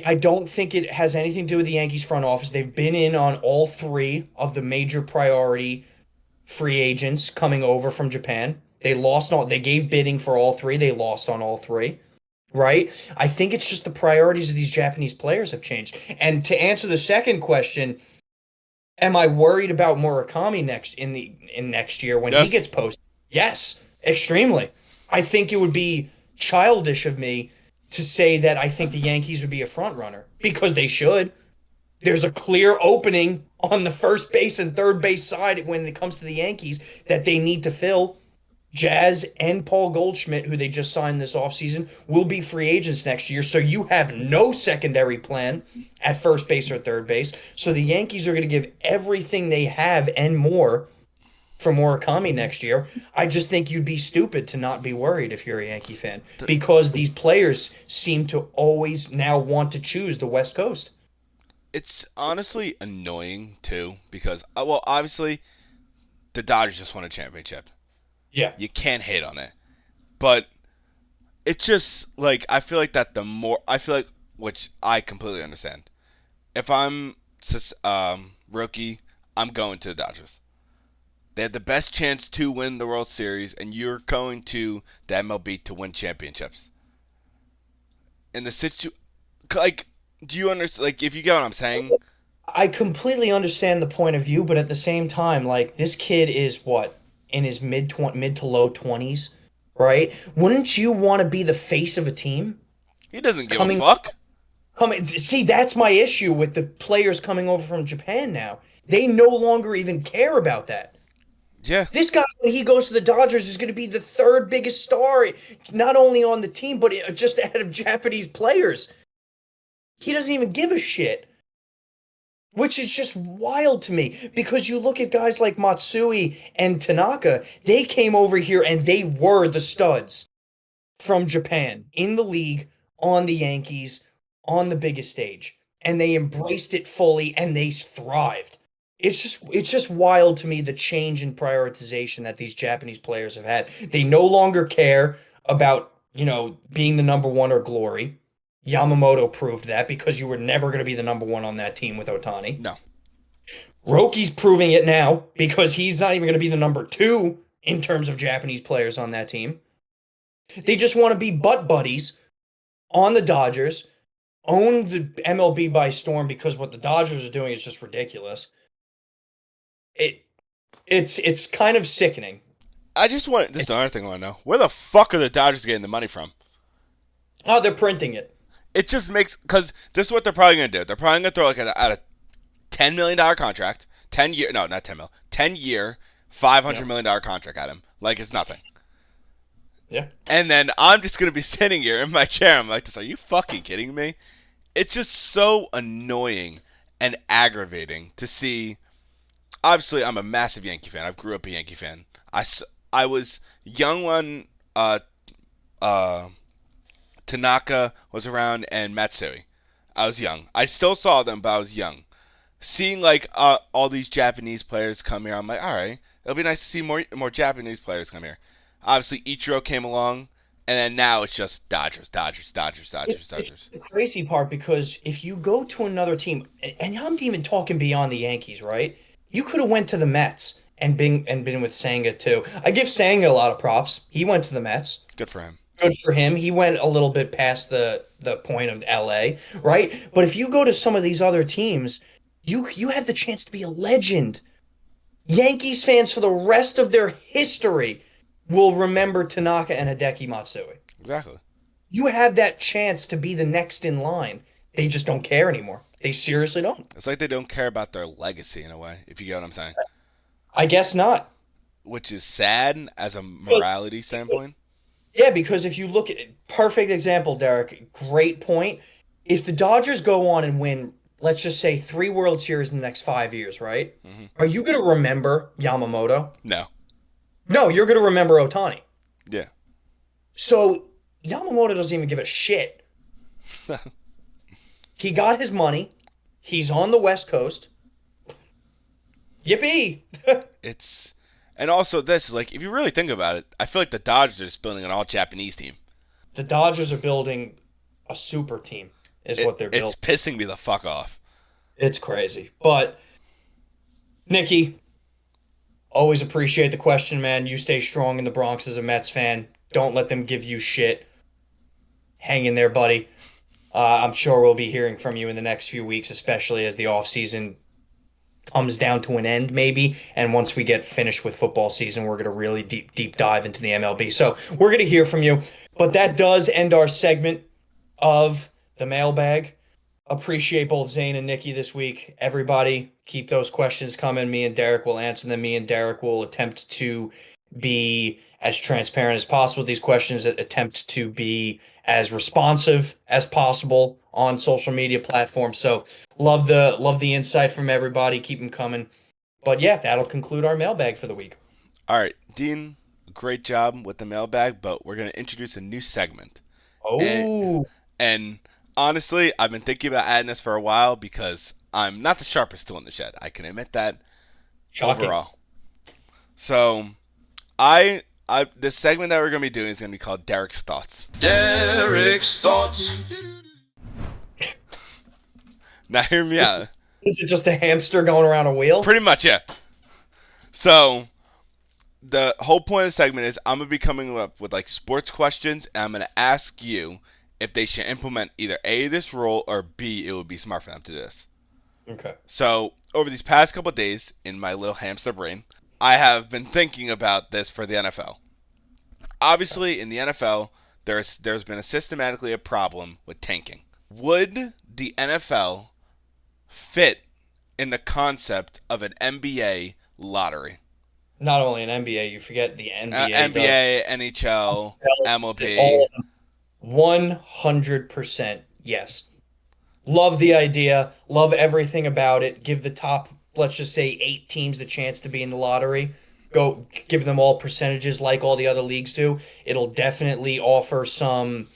I don't think it has anything to do with the Yankees front office. They've been in on all three of the major priority free agents coming over from Japan. They gave bidding for all three. They lost on all three, right? I think it's just the priorities of these Japanese players have changed. And to answer the second question, am I worried about Murakami next year when he gets posted? Yes, extremely. I think it would be childish of me to say that I think the Yankees would be a front runner, because they should. There's a clear opening on the first base and third base side when it comes to the Yankees that they need to fill. Jazz and Paul Goldschmidt, who they just signed this offseason, will be free agents next year, so you have no secondary plan at first base or third base. So the Yankees are going to give everything they have and more for Murakami next year. I just think you'd be stupid to not be worried if you're a Yankee fan, because these players seem to always now want to choose the West Coast. It's honestly annoying, too, because, well, obviously, the Dodgers just won a championship. Yeah. You can't hate on it. But it's just, like, I feel like, which I completely understand. If I'm rookie, I'm going to the Dodgers. They had the best chance to win the World Series, and you're going to the MLB to win championships. In the do you understand? Like, if you get what I'm saying? I completely understand the point of view, but at the same time, like, this kid is what, in his mid to low 20s, right? Wouldn't you want to be the face of a team? He doesn't give a fuck. See, that's my issue with the players coming over from Japan now. They no longer even care about that. Yeah. This guy, when he goes to the Dodgers, is going to be the third biggest star, not only on the team, but just ahead of Japanese players. He doesn't even give a shit. Which is just wild to me, because you look at guys like Matsui and Tanaka, they came over here and they were the studs from Japan in the league, on the Yankees, on the biggest stage. And they embraced it fully and they thrived. It's just wild to me, the change in prioritization that these Japanese players have had. They no longer care about, being the number one or glory. Yamamoto proved that, because you were never going to be the number one on that team with Ohtani. No. Roki's proving it now, because he's not even going to be the number two in terms of Japanese players on that team. They just want to be butt buddies on the Dodgers, own the MLB by storm, because what the Dodgers are doing is just ridiculous. It's kind of sickening. This is another thing I want to know. Where the fuck are the Dodgers getting the money from? Oh, they're printing it. It just makes, because this is what they're probably going to do. They're probably going to throw out a $10 million contract, 10 year, no, not 10 mil, 10 year, $500 million contract at him. Like it's nothing. Yeah. And then I'm just going to be sitting here in my chair. I'm like this. Are you fucking kidding me? It's just so annoying and aggravating to see. Obviously, I'm a massive Yankee fan. I grew up a Yankee fan. I was young when Tanaka was around and Matsui. I was young. I still saw them, but I was young. Seeing all these Japanese players come here, I'm like, all right, it'll be nice to see more Japanese players come here. Obviously, Ichiro came along, and then now it's just Dodgers. It's the crazy part, because if you go to another team, and I'm even talking beyond the Yankees, right? You could have went to the Mets and been with Senga too. I give Senga a lot of props. He went to the Mets. Good for him. Good for him. He went a little bit past the point of LA, right? But if you go to some of these other teams, you have the chance to be a legend. Yankees fans for the rest of their history will remember Tanaka and Hideki Matsui. Exactly. You have that chance to be the next in line. They just don't care anymore. They seriously don't. It's like they don't care about their legacy in a way, if you get what I'm saying. I guess not. Which is sad as a morality standpoint. Yeah, because if you look at it, perfect example, Derek, great point. If the Dodgers go on and win, let's just say 3 World Series in the next 5 years, right? Mm-hmm. Are you going to remember Yamamoto? No. No, you're going to remember Ohtani. Yeah. So Yamamoto doesn't even give a shit. He got his money. He's on the West Coast. Yippee! And also this is like, if you really think about it, I feel like the Dodgers are just building an all-Japanese team. The Dodgers are building a super team, what they're building. It's pissing me the fuck off. It's crazy. But, Nikki, always appreciate the question, man. You stay strong in the Bronx as a Mets fan. Don't let them give you shit. Hang in there, buddy. I'm sure we'll be hearing from you in the next few weeks, especially as the offseason comes down to an end, maybe. And once we get finished with football season, we're going to really deep dive into the MLB. So we're going to hear from you. But that does end our segment of the mailbag. Appreciate both Zane and Nikki this week. Everybody, keep those questions coming. Me and Derek will answer them. Me and Derek will attempt to be as transparent as possible with these questions, attempt to be as responsive as possible on social media platforms. So love the insight from everybody. Keep them coming. But yeah, that'll conclude our mailbag for the week. All right, Dean, great job with the mailbag, but we're going to introduce a new segment. Oh. And honestly, I've been thinking about adding this for a while because I'm not the sharpest tool in the shed. I can admit that. Shocking. Overall. So, this segment that we're going to be doing is going to be called Derek's Thoughts. Derek's Thoughts. Now, hear me out. Is it just a hamster going around a wheel? Pretty much, yeah. So, the whole point of the segment is I'm going to be coming up with like sports questions, and I'm going to ask you if they should implement either A, this rule, or B, it would be smart for them to do this. Okay. So, over these past couple of days, in my little hamster brain, I have been thinking about this for the NFL. Obviously, in the NFL, there's been systematically a problem with tanking. Would the NFL fit in the concept of an NBA lottery? Not only in NBA, you forget the NBA does NBA, NHL, all MLB. of them. 100% yes. Love the idea. Love everything about it. Give the top, let's just say, 8 teams the chance to be in the lottery. Go give them all percentages like all the other leagues do. It'll definitely offer some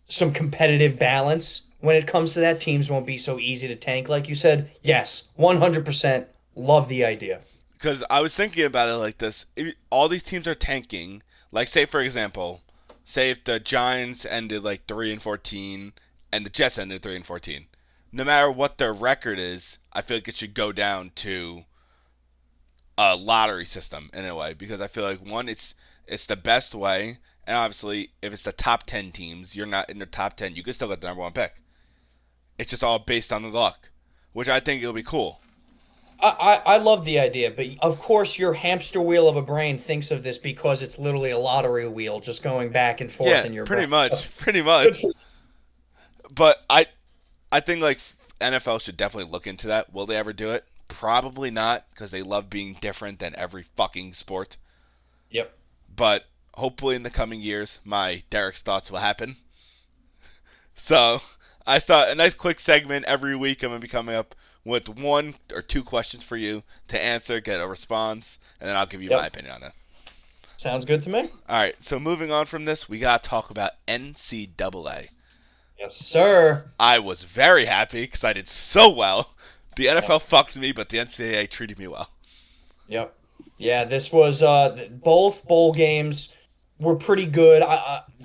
competitive balance when it comes to that. Teams won't be so easy to tank. Like you said, yes, 100% love the idea. Because I was thinking about it like this: all these teams are tanking. Like, say for example, say if the Giants ended like 3-14, and the Jets ended 3-14. No matter what their record is, I feel like it should go down to a lottery system in a way, because I feel like one, it's the best way, and obviously if it's the top 10 teams, you're not in the top 10, you can still get the number one pick. It's just all based on the luck, which I think it'll be cool. I love the idea, but of course your hamster wheel of a brain thinks of this because it's literally a lottery wheel just going back and forth Yeah, in your pretty brain. much, pretty much. But I think like NFL should definitely look into that. Will they ever do it? Probably not, because they love being different than every fucking sport. Yep. But hopefully in the coming years, my Derek's thoughts will happen. So I thought a nice quick segment every week. I'm gonna be coming up with 1 or 2 questions for you to answer, get a response, and then I'll give you my opinion on it. Sounds good to me. All right. So moving on from this, we gotta talk about NCAA. Yes, sir. I was very happy because I did so well. The NFL fucked me, but the NCAA treated me well. Yep. Yeah, this was both bowl games were pretty good.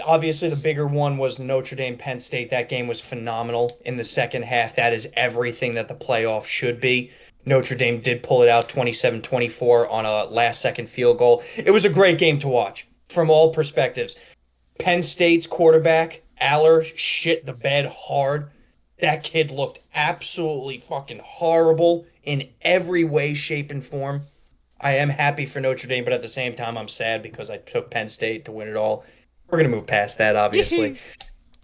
Obviously, the bigger one was Notre Dame Penn State. That game was phenomenal in the second half. That is everything that the playoff should be. Notre Dame did pull it out 27-24 on a last-second field goal. It was a great game to watch from all perspectives. Penn State's quarterback, Aller, shit the bed hard. That kid looked absolutely fucking horrible in every way, shape, and form. I am happy for Notre Dame, but at the same time, I'm sad because I took Penn State to win it all. We're going to move past that, obviously.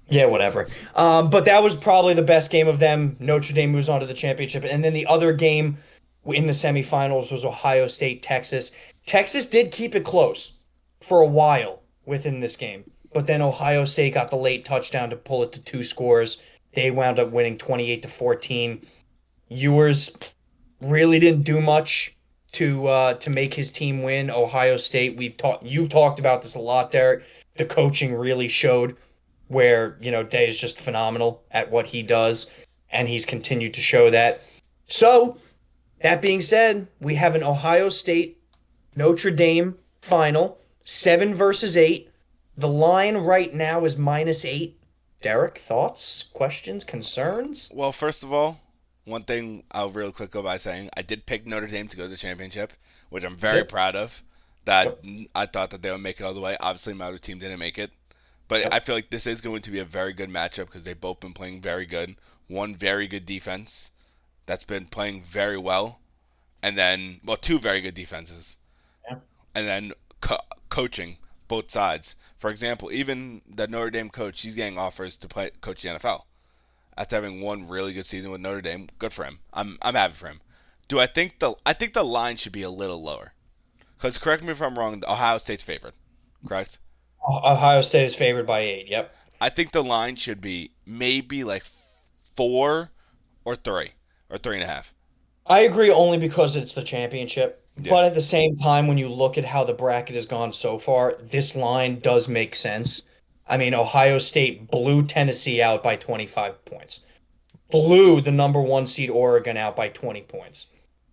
Yeah, whatever. But that was probably the best game of them. Notre Dame moves on to the championship. And then the other game in the semifinals was Ohio State, Texas. Texas did keep it close for a while within this game. But then Ohio State got the late touchdown to pull it to 2 scores. They wound up winning 28-14. Ewers really didn't do much to make his team win. Ohio State, you've talked about this a lot, Derek. The coaching really showed where, Day is just phenomenal at what he does, and he's continued to show that. So, that being said, we have an Ohio State Notre Dame final, 7 versus 8. The line right now is -8. Derek, thoughts, questions, concerns? Well, first of all, one thing I'll real quick go by saying, I did pick Notre Dame to go to the championship, which I'm very proud of. That I thought that they would make it all the way. Obviously, my other team didn't make it. But I feel like this is going to be a very good matchup because they've both been playing very good. One very good defense that's been playing very well. And then, 2 very good defenses. Yeah. And then coaching both sides. For example, even the Notre Dame coach, he's getting offers to coach the NFL. After having one really good season with Notre Dame, good for him. I'm happy for him. I think the line should be a little lower. Because correct me if I'm wrong, Ohio State's favored. Correct? Ohio State is favored by 8, yep. I think the line should be maybe like 4 or 3 or 3.5. I agree only because it's the championship. Yeah. But at the same time, when you look at how the bracket has gone so far, this line does make sense. I mean, Ohio State blew Tennessee out by 25 points. Blew the number 1 seed Oregon out by 20 points.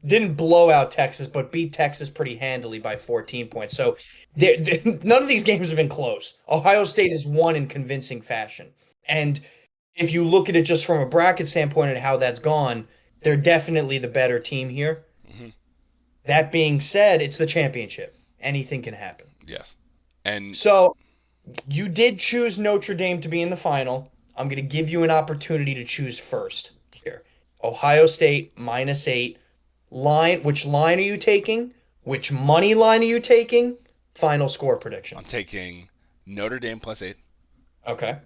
Didn't blow out Texas, but beat Texas pretty handily by 14 points. So none of these games have been close. Ohio State has won in convincing fashion. And if you look at it just from a bracket standpoint and how that's gone, they're definitely the better team here. Mm-hmm. That being said, it's the championship. Anything can happen. Yes. And so you did choose Notre Dame to be in the final. I'm going to give you an opportunity to choose first here. Ohio State -8. Which line are you taking? Which money line are you taking? Final score prediction. I'm taking Notre Dame +8. Okay.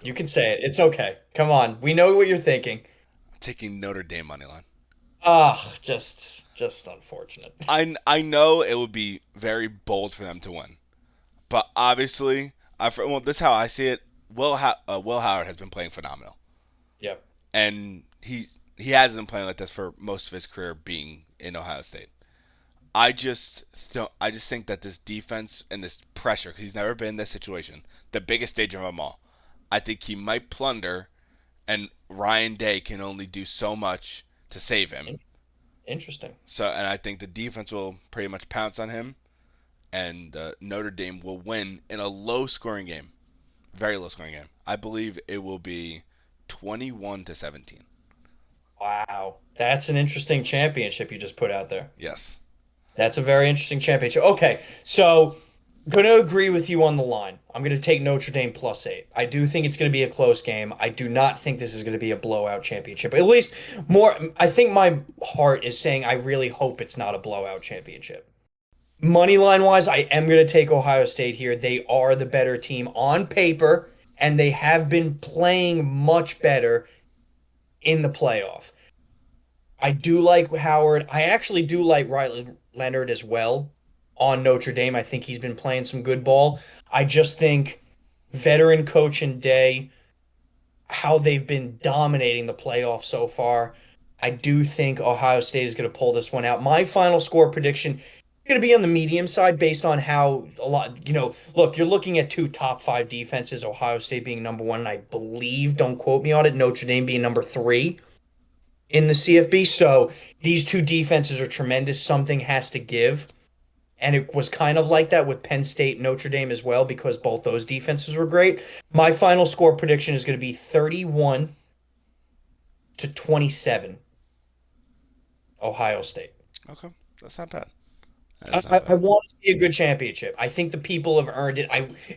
You can say it. It's okay. Come on. We know what you're thinking. I'm taking Notre Dame money line. Just unfortunate. I know it would be very bold for them to win, but obviously, this is how I see it. Will Howard has been playing phenomenal, Yep. and he hasn't been playing like this for most of his career being in Ohio State. I just think that this defense and this pressure, because he's never been in this situation, the biggest stage of them all. I think he might plunder, and Ryan Day can only do so much to save him. Interesting. And I think the defense will pretty much pounce on him, and Notre Dame will win in a low-scoring game, very low-scoring game. I believe it will be 21-17. Wow, that's an interesting championship you just put out there. Yes. That's a very interesting championship. Okay, so I'm going to agree with you on the line. I'm going to take Notre Dame +8. I do think it's going to be a close game. I do not think this is going to be a blowout championship. At least I think my heart is saying I really hope it's not a blowout championship. Money line wise, I am going to take Ohio State here. They are the better team on paper, and they have been playing much better in the playoff. I do like Howard. I actually do like Riley Leonard as well on Notre Dame. I think he's been playing some good ball. I just think veteran coach and Day, how they've been dominating the playoff so far, I do think Ohio State is going to pull this one out. My final score prediction is going to be on the medium side based on how look, you're looking at two top 5 defenses, Ohio State being number 1, and I believe, don't quote me on it, Notre Dame being number 3 in the CFB. So these two defenses are tremendous. Something has to give. And it was kind of like that with Penn State and Notre Dame as well, because both those defenses were great. My final score prediction is going to be 31-27. Ohio State. Okay, that's not bad. I want to see a good championship. I think the people have earned it.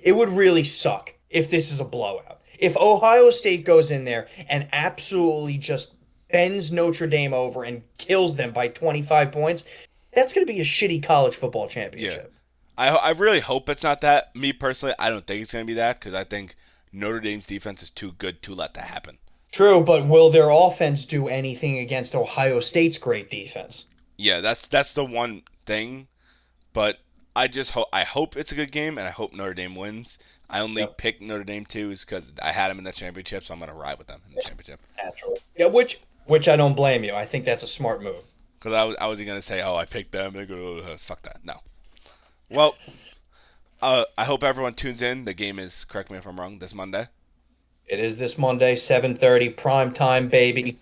It would really suck if this is a blowout. If Ohio State goes in there and absolutely just bends Notre Dame over and kills them by 25 points, that's going to be a shitty college football championship. Yeah. I really hope it's not that. Me personally, I don't think it's going to be that, because I think Notre Dame's defense is too good to let that happen. True, but will their offense do anything against Ohio State's great defense? Yeah, that's the one thing. But I hope it's a good game, and I hope Notre Dame wins. I only picked Notre Dame too because I had them in the championship, so I'm going to ride with them in the championship. Naturally. Yeah, which I don't blame you. I think that's a smart move. Because I wasn't going to say, I picked them. They go, fuck that. No. Well, I hope everyone tunes in. The game is, correct me if I'm wrong, this Monday. It is this Monday, 7:30, prime time, baby.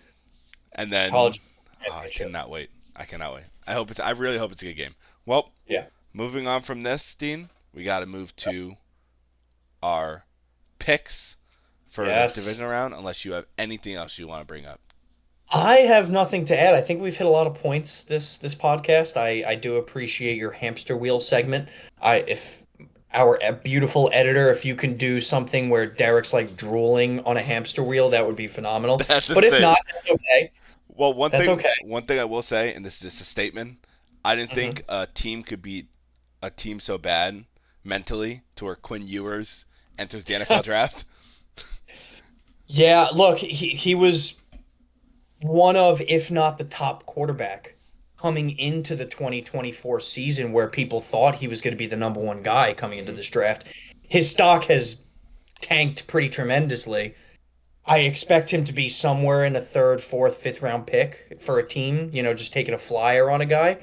And then, college. I cannot wait. I really hope it's a good game. Well, yeah. Moving on from this, Dean, we got to move to our picks for the divisional round, unless you have anything else you want to bring up. I have nothing to add. I think we've hit a lot of points this podcast. I do appreciate your hamster wheel segment. If our beautiful editor, if you can do something where Derek's like drooling on a hamster wheel, that would be phenomenal. But insane. If not, that's okay. Well, one thing I will say, and this is just a statement, I didn't think a team could beat a team so bad mentally to where Quinn Ewers enters the NFL draft. Yeah, look, he was one of, if not the top quarterback coming into the 2024 season, where people thought he was going to be the number 1 guy coming into this draft. His stock has tanked pretty tremendously. I expect him to be somewhere in a 3rd, 4th, 5th round pick for a team, just taking a flyer on a guy.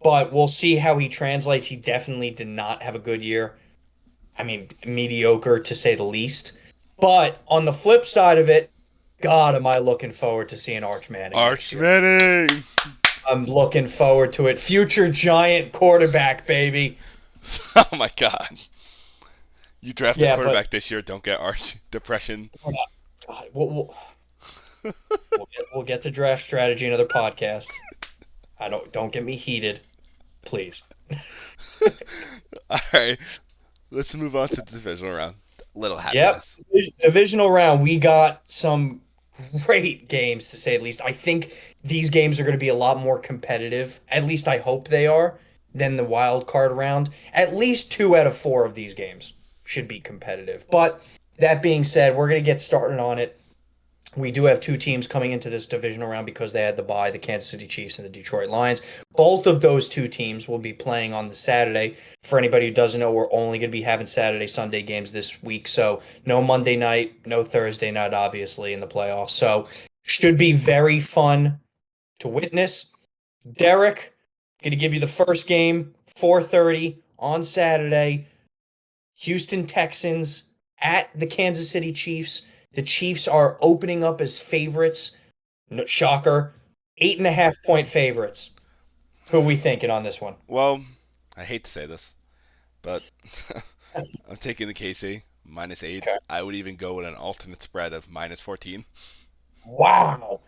But we'll see how he translates. He definitely did not have a good year. I mean, mediocre to say the least. But on the flip side of it, God, am I looking forward to seeing Arch Manning. Arch Manning! I'm looking forward to it. Future Giant quarterback, baby. Oh, my God. You draft a quarterback this year, don't get Arch depression. God, we'll get to draft strategy another podcast. Don't get me heated, please. All right, let's move on to the divisional round. Little happiness. Yep, divisional round. We got some great games, to say the least. I think these games are going to be a lot more competitive. At least I hope they are, than the wild card round. At least 2 out of 4 of these games should be competitive. But that being said, we're going to get started on it. We do have two teams coming into this divisional round because they had the bye, the Kansas City Chiefs and the Detroit Lions. Both of those two teams will be playing on the Saturday. For anybody who doesn't know, we're only going to be having Saturday, Sunday games this week. So no Monday night, no Thursday night, obviously, in the playoffs. So should be very fun to witness. Derek, going to give you the first game, 4:30 on Saturday. Houston Texans at the Kansas City Chiefs. The Chiefs are opening up as favorites. No, shocker. 8.5-point favorites. Who are we thinking on this one? Well, I hate to say this, but I'm taking the KC -8. Okay. I would even go with an alternate spread of -14. Wow.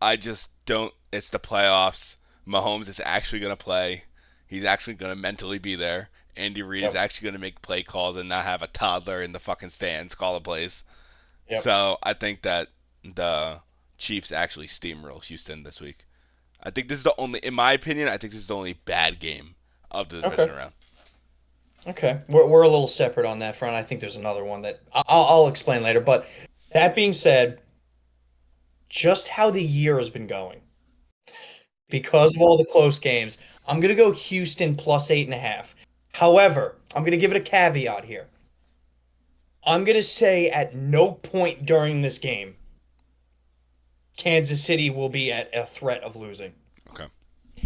I just don't. It's the playoffs. Mahomes is actually going to play. He's actually going to mentally be there. Andy Reid is actually going to make play calls and not have a toddler in the fucking stands call the plays. Yep. So I think that the Chiefs actually steamroll Houston this week. I think this is the only, in my opinion, I think this is the only bad game of the division round. Okay. We're a little separate on that front. I think there's another one that I'll explain later. But that being said, just how the year has been going, because of all the close games, I'm going to go Houston plus 8.5. However, I'm going to give it a caveat here. I'm going to say at no point during this game, Kansas City will be at a threat of losing. Okay.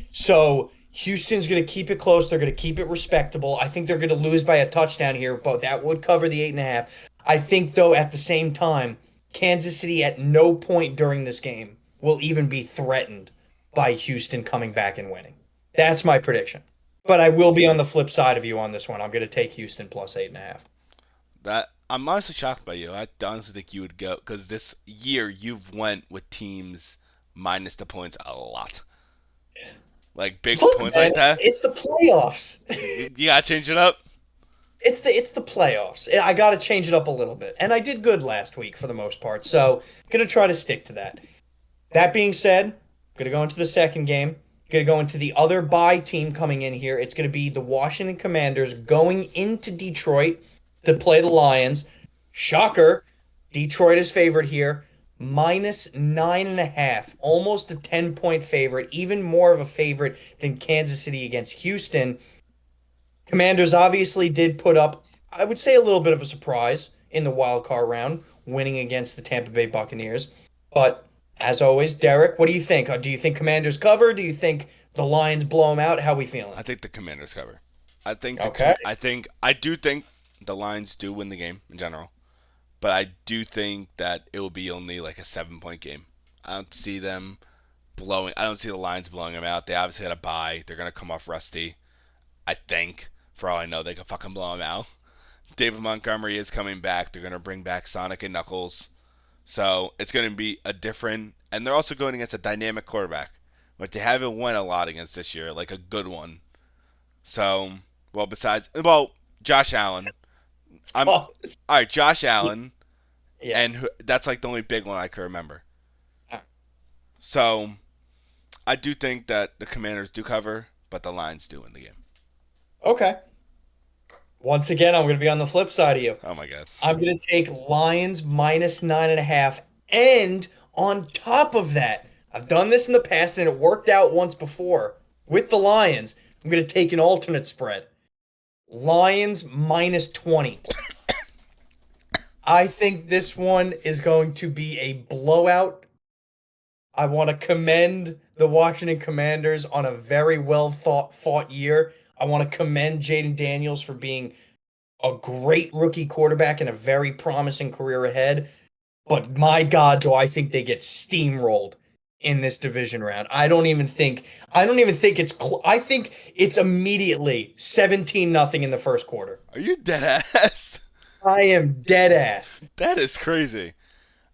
So Houston's going to keep it close. They're going to keep it respectable. I think they're going to lose by a touchdown here, but that would cover the 8.5. I think, though, at the same time, Kansas City at no point during this game will even be threatened by Houston coming back and winning. That's my prediction. But I will be on the flip side of you on this one. I'm going to take Houston plus 8.5. I'm honestly shocked by you. I honestly think you would go, because this year you've went with teams minus the points a lot. Like big points man, like that. It's the playoffs. You gotta change it up. It's the playoffs. I got to change it up a little bit. And I did good last week for the most part. So I'm going to try to stick to that. That being said, I'm going to go into the second game. Going to go into the other bye team coming in here. It's going to be the Washington Commanders going into Detroit to play the Lions. Shocker. Detroit is favored here. -9.5. Almost a 10-point favorite. Even more of a favorite than Kansas City against Houston. Commanders obviously did put up, I would say, a little bit of a surprise in the wildcard round, winning against the Tampa Bay Buccaneers. But as always, Derek, what do you think? Do you think Commanders cover? Do you think the Lions blow them out? How we feeling? I think the Commanders cover. I think I do think the Lions do win the game in general, but I do think that it will be only like a 7-point game. I don't see them blowing. I don't see the Lions blowing them out. They obviously had a bye. They're gonna come off rusty. I think, for all I know, they could fucking blow them out. David Montgomery is coming back. They're gonna bring back Sonic and Knuckles. So it's going to be a different, and they're also going against a dynamic quarterback, which they haven't won a lot against this year, like a good one. So, Josh Allen. All right, Josh Allen, Yeah. and that's like the only big one I can remember. So, I do think that the Commanders do cover, but the Lions do win the game. Okay. Once again, I'm going to be on the flip side of you. Oh my God. I'm going to take Lions -9.5. And on top of that, I've done this in the past and it worked out once before with the Lions. I'm going to take an alternate spread. Lions -20. I think this one is going to be a blowout. I want to commend the Washington Commanders on a very well fought year. I want to commend Jaden Daniels for being a great rookie quarterback and a very promising career ahead. But my God, do I think they get steamrolled in this division round. I don't even think it's I think it's immediately 17-0 in the first quarter. Are you dead ass? I am dead ass. That is crazy.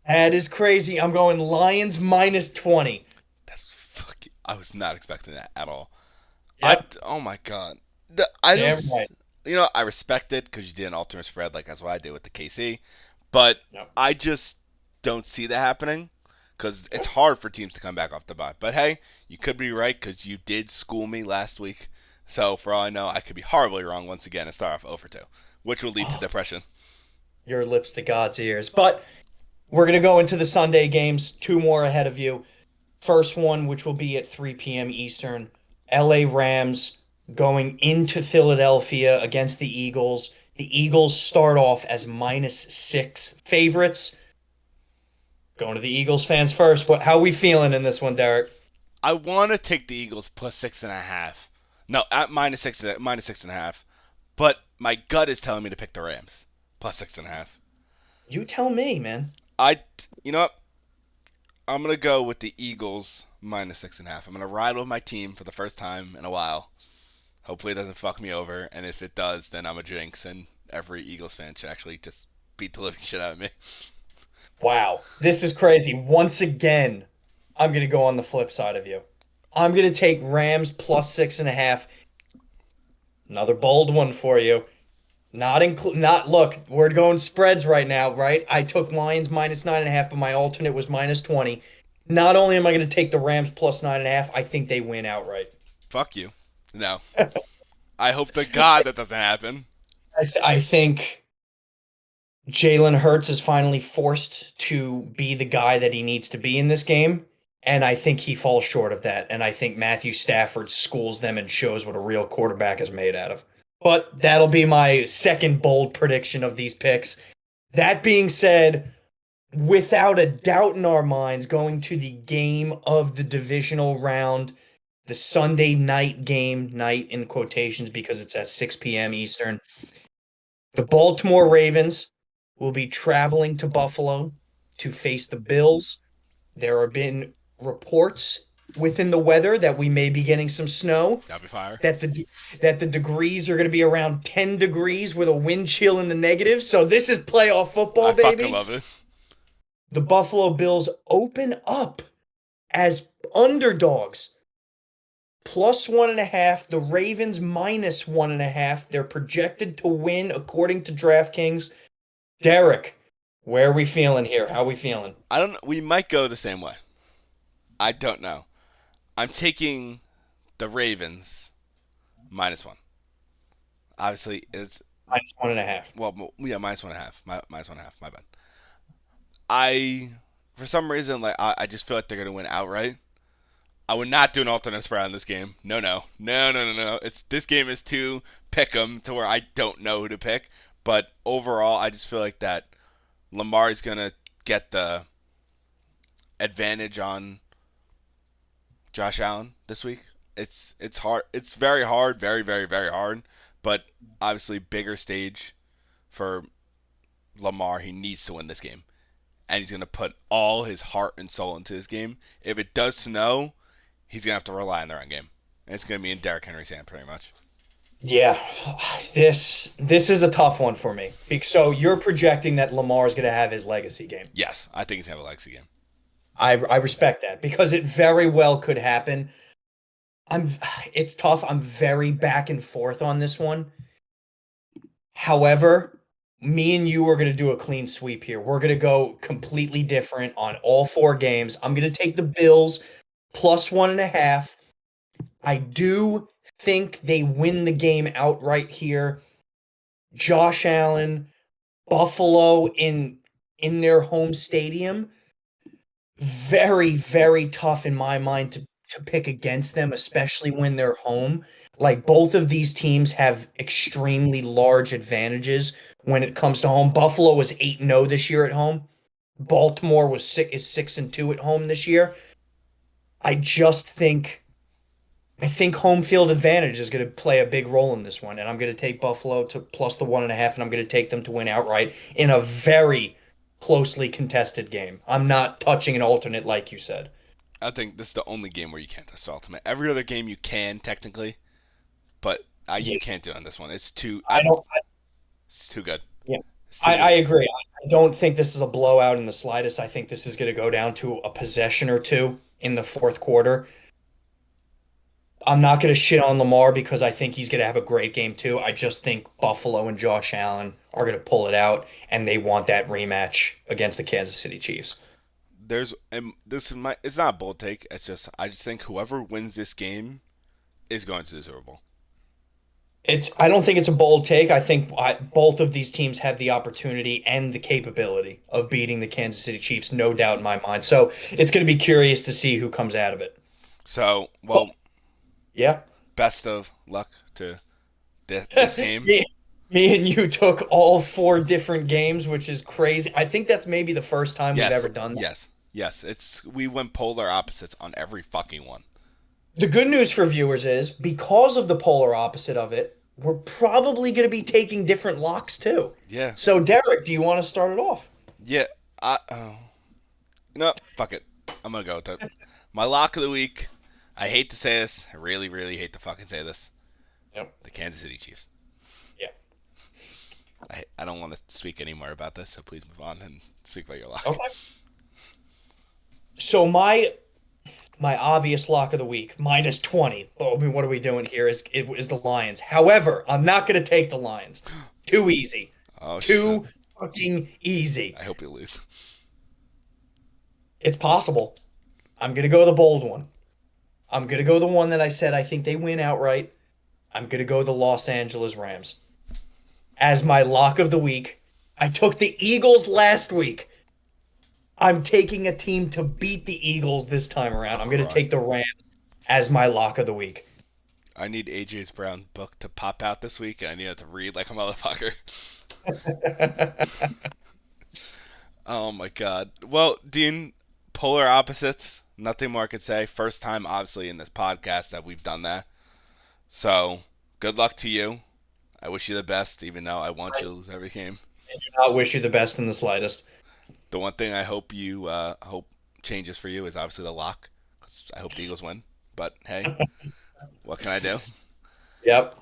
That is crazy. I'm going Lions -20. That's fucking. I was not expecting that at all. Yep. Oh my God. Damn right. I respect it because you did an alternate spread, like that's what I did with the KC. But Yep. I just don't see that happening because it's hard for teams to come back off the bye. But hey, you could be right because you did school me last week. So for all I know, I could be horribly wrong once again and start off 0 for 2, which will lead to depression. Your lips to God's ears. But We're going to go into the Sunday games, two more ahead of you. First one, which will be at 3 p.m. Eastern, LA Rams going into Philadelphia against the Eagles. The Eagles start off as -6 favorites. Going to the Eagles fans first. How are we feeling in this one, Derek? I want to take the Eagles plus 6.5. No, at -6.5. But my gut is telling me to pick the Rams plus 6.5. You tell me, man. You know what? I'm gonna go with the Eagles -6.5. I'm gonna ride with my team for the first time in a while. Hopefully, it doesn't fuck me over, and if it does, then I'm a jinx, and every Eagles fan should actually just beat the living shit out of me. Wow, this is crazy. Once again, I'm going to go on the flip side of you. I'm going to take Rams plus 6.5. Another bold one for you. Look, we're going spreads right now, right? I took Lions -9.5, but my alternate was -20. Not only am I going to take the Rams plus 9.5, I think they win outright. Fuck you. No. I hope to God that doesn't happen. I think Jalen Hurts is finally forced to be the guy that he needs to be in this game, and I think he falls short of that. And I think Matthew Stafford schools them and shows what a real quarterback is made out of. But that'll be my second bold prediction of these picks. That being said, without a doubt in our minds, going to the game of the divisional round, the Sunday night game, night in quotations because it's at 6 p.m. Eastern, the Baltimore Ravens will be traveling to Buffalo to face the Bills. There have been reports within the weather that we may be getting some snow. That'll be fire. That the degrees are going to be around 10 degrees with a wind chill in the negative. So this is playoff football, baby. I fucking love it. The Buffalo Bills open up as underdogs. +1.5. The Ravens -1.5. They're projected to win according to DraftKings. Derek, where are we feeling here? How are we feeling? I don't know. We might go the same way. I don't know. I'm taking the Ravens -1. Obviously, it's -1.5. well, yeah, -1.5. -1.5. My bad. For some reason, I just feel like they're gonna win outright. I would not do an alternate spread on this game. No. This game is too pick 'em to where I don't know who to pick. But overall, I just feel like that Lamar is gonna get the advantage on Josh Allen this week. It's hard. It's very hard. Very, very, very hard. But obviously, bigger stage for Lamar. He needs to win this game. And he's going to put all his heart and soul into this game. If it does snow, he's going to have to rely on the run game. And it's going to be in Derrick Henry's hand pretty much. Yeah, this is a tough one for me. So you're projecting that Lamar is going to have his legacy game. Yes, I think he's going to have a legacy game. I respect that because it very well could happen. It's tough. I'm very back and forth on this one. However, me and you are going to do a clean sweep here. We're going to go completely different on all four games. I'm going to take the Bills +1.5. I do think they win the game outright here. Josh Allen, Buffalo in their home stadium. Very, very tough in my mind to pick against them, especially when they're home. Like, both of these teams have extremely large advantages when it comes to home. Buffalo was 8-0 this year at home. Baltimore is 6-2 at home this year. I think home field advantage is going to play a big role in this one, and I'm going to take Buffalo to plus the 1.5, and I'm going to take them to win outright in a very closely contested game. I'm not touching an alternate like you said. I think this is the only game where you can't touch the ultimate. Every other game you can technically, but you can't do it on this one. It's too. It's too good. Yeah, I agree. I don't think this is a blowout in the slightest. I think this is going to go down to a possession or two in the fourth quarter. I'm not going to shit on Lamar because I think he's going to have a great game too. I just think Buffalo and Josh Allen are going to pull it out, and they want that rematch against the Kansas City Chiefs. It's not a bold take. I just think whoever wins this game is going to the Super Bowl. I don't think it's a bold take. I think both of these teams have the opportunity and the capability of beating the Kansas City Chiefs, no doubt in my mind. So it's going to be curious to see who comes out of it. So, well, yeah. Best of luck to this game. Me and you took all 4 different games, which is crazy. I think that's maybe the first time we've ever done that. Yes. We went polar opposites on every fucking one. The good news for viewers is, because of the polar opposite of it, we're probably going to be taking different locks too. Yeah. So, Derek, do you want to start it off? Yeah. No, fuck it. I'm going to go with it. My lock of the week, I hate to say this. I really, really hate to fucking say this. Yep. The Kansas City Chiefs. Yeah. I don't want to speak anymore about this, so please move on and speak about your lock. Okay. So my obvious lock of the week, -20. Oh, I mean, what are we doing here? Is the Lions. However, I'm not going to take the Lions. Too easy. Oh, Too shit. fucking easy. I hope you lose. It's possible. I'm going to go the bold one. I'm going to go the one that I said I think they win outright. I'm going to go the Los Angeles Rams. As my lock of the week. I took the Eagles last week. I'm taking a team to beat the Eagles this time around. I'm going to take the Rams as my lock of the week. I need AJ's Brown book to pop out this week, and I need it to read like a motherfucker. Oh, my God. Well, Dean, polar opposites. Nothing more I could say. First time, obviously, in this podcast that we've done that. So, good luck to you. I wish you the best, even though I want you to lose every game. I do not wish you the best in the slightest. The one thing I hope you hope changes for you is obviously the lock. I hope the Eagles win. But, hey, what can I do? Yep.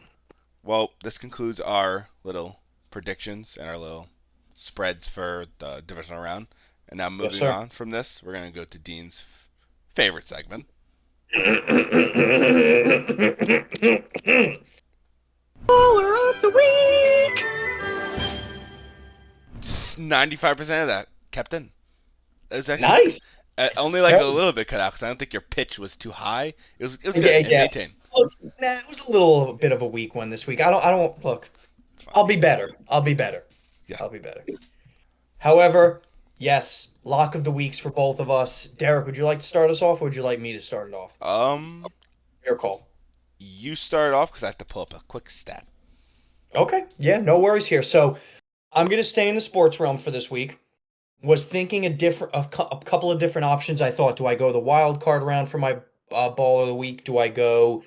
Well, this concludes our little predictions and our little spreads for the divisional round. And now moving on from this, we're going to go to Dean's favorite segment. Baller of the week. 95% of that kept in. It was actually Nice. Only like a little bit cut out because I don't think your pitch was too high. It was good. Yeah. Maintained. Look, it was a little bit of a weak one this week. I don't look. I'll be better. Yeah. I'll be better. However, yes, lock of the weeks for both of us. Derek, would you like to start us off, or would you like me to start it off? Your call. You start off because I have to pull up a quick stat. Okay. Yeah, no worries here. So I'm going to stay in the sports realm for this week. Was thinking a couple of different options. I thought, do I go the wild card round for my ball of the week? Do I go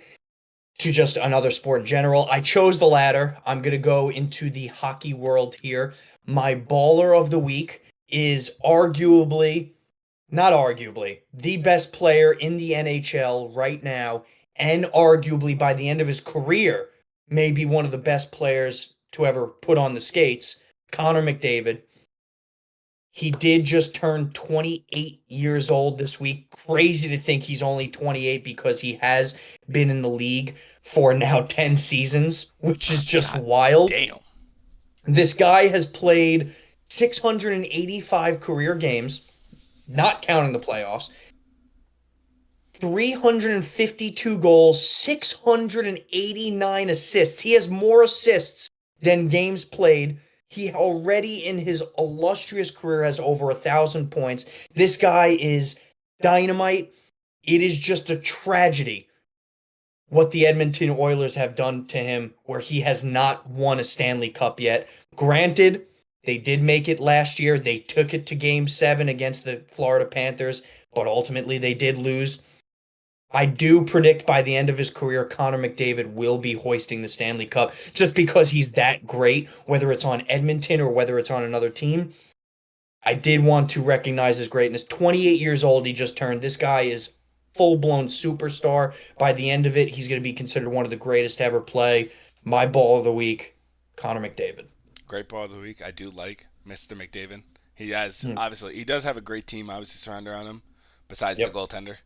to just another sport in general? I chose the latter. I'm going to go into the hockey world here. My baller of the week is the best player in the NHL right now, and arguably by the end of his career, maybe one of the best players to ever put on the skates, Connor McDavid. He did just turn 28 years old this week. Crazy to think he's only 28 because he has been in the league for now 10 seasons, which is just wild. Damn. This guy has played 685 career games, not counting the playoffs, 352 goals, 689 assists. He has more assists than games played. He already in his illustrious career has over 1,000 points. This guy is dynamite. It is just a tragedy what the Edmonton Oilers have done to him, where he has not won a Stanley Cup yet. Granted, they did make it last year. They took it to Game 7 against the Florida Panthers, but ultimately they did lose. I do predict by the end of his career, Connor McDavid will be hoisting the Stanley Cup just because he's that great, whether it's on Edmonton or whether it's on another team. I did want to recognize his greatness. 28 years old, he just turned. This guy is full-blown superstar. By the end of it, he's going to be considered one of the greatest to ever play. My ball of the week, Connor McDavid. Great ball of the week. I do like Mr. McDavid. He has, obviously, he does have a great team, obviously, surrounded around him, besides the goaltender.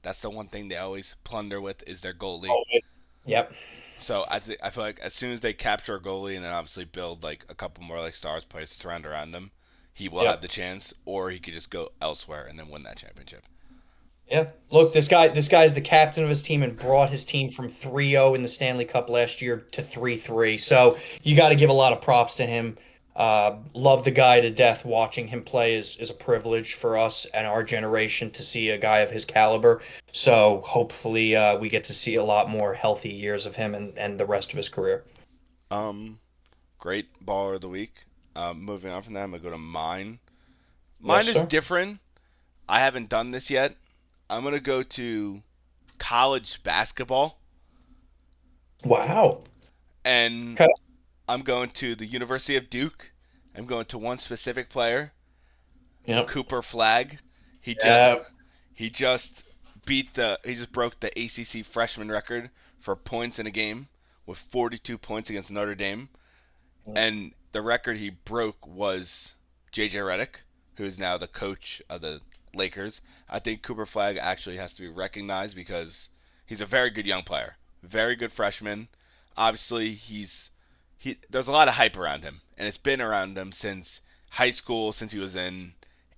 That's the one thing they always plunder with is their goalie. Always. Yep. So I feel like as soon as they capture a goalie and then obviously build like a couple more like stars players to surround around him, he will have the chance, or he could just go elsewhere and then win that championship. Yeah. Look, this guy's the captain of his team and brought his team from 3-0 in the Stanley Cup last year to 3-3. So you got to give a lot of props to him. Love the guy to death. Watching him play is a privilege for us and our generation to see a guy of his caliber. So hopefully we get to see a lot more healthy years of him and the rest of his career. Great baller of the week. Moving on from that, I'm gonna go to mine. Yes, Mine is sir. different. I haven't done this yet. I'm gonna go to college basketball, Wow. and Okay. I'm going to the University of Duke. I'm going to one specific player, Yep. Cooper Flag. He just Yeah. he just he just broke the ACC freshman record for points in a game with 42 points against Notre Dame. And the record he broke was JJ Redick, who is now the coach of the Lakers. I think Cooper Flag actually has to be recognized because he's a very good young player, very good freshman. Obviously, there's a lot of hype around him, and it's been around him since high school, since he was in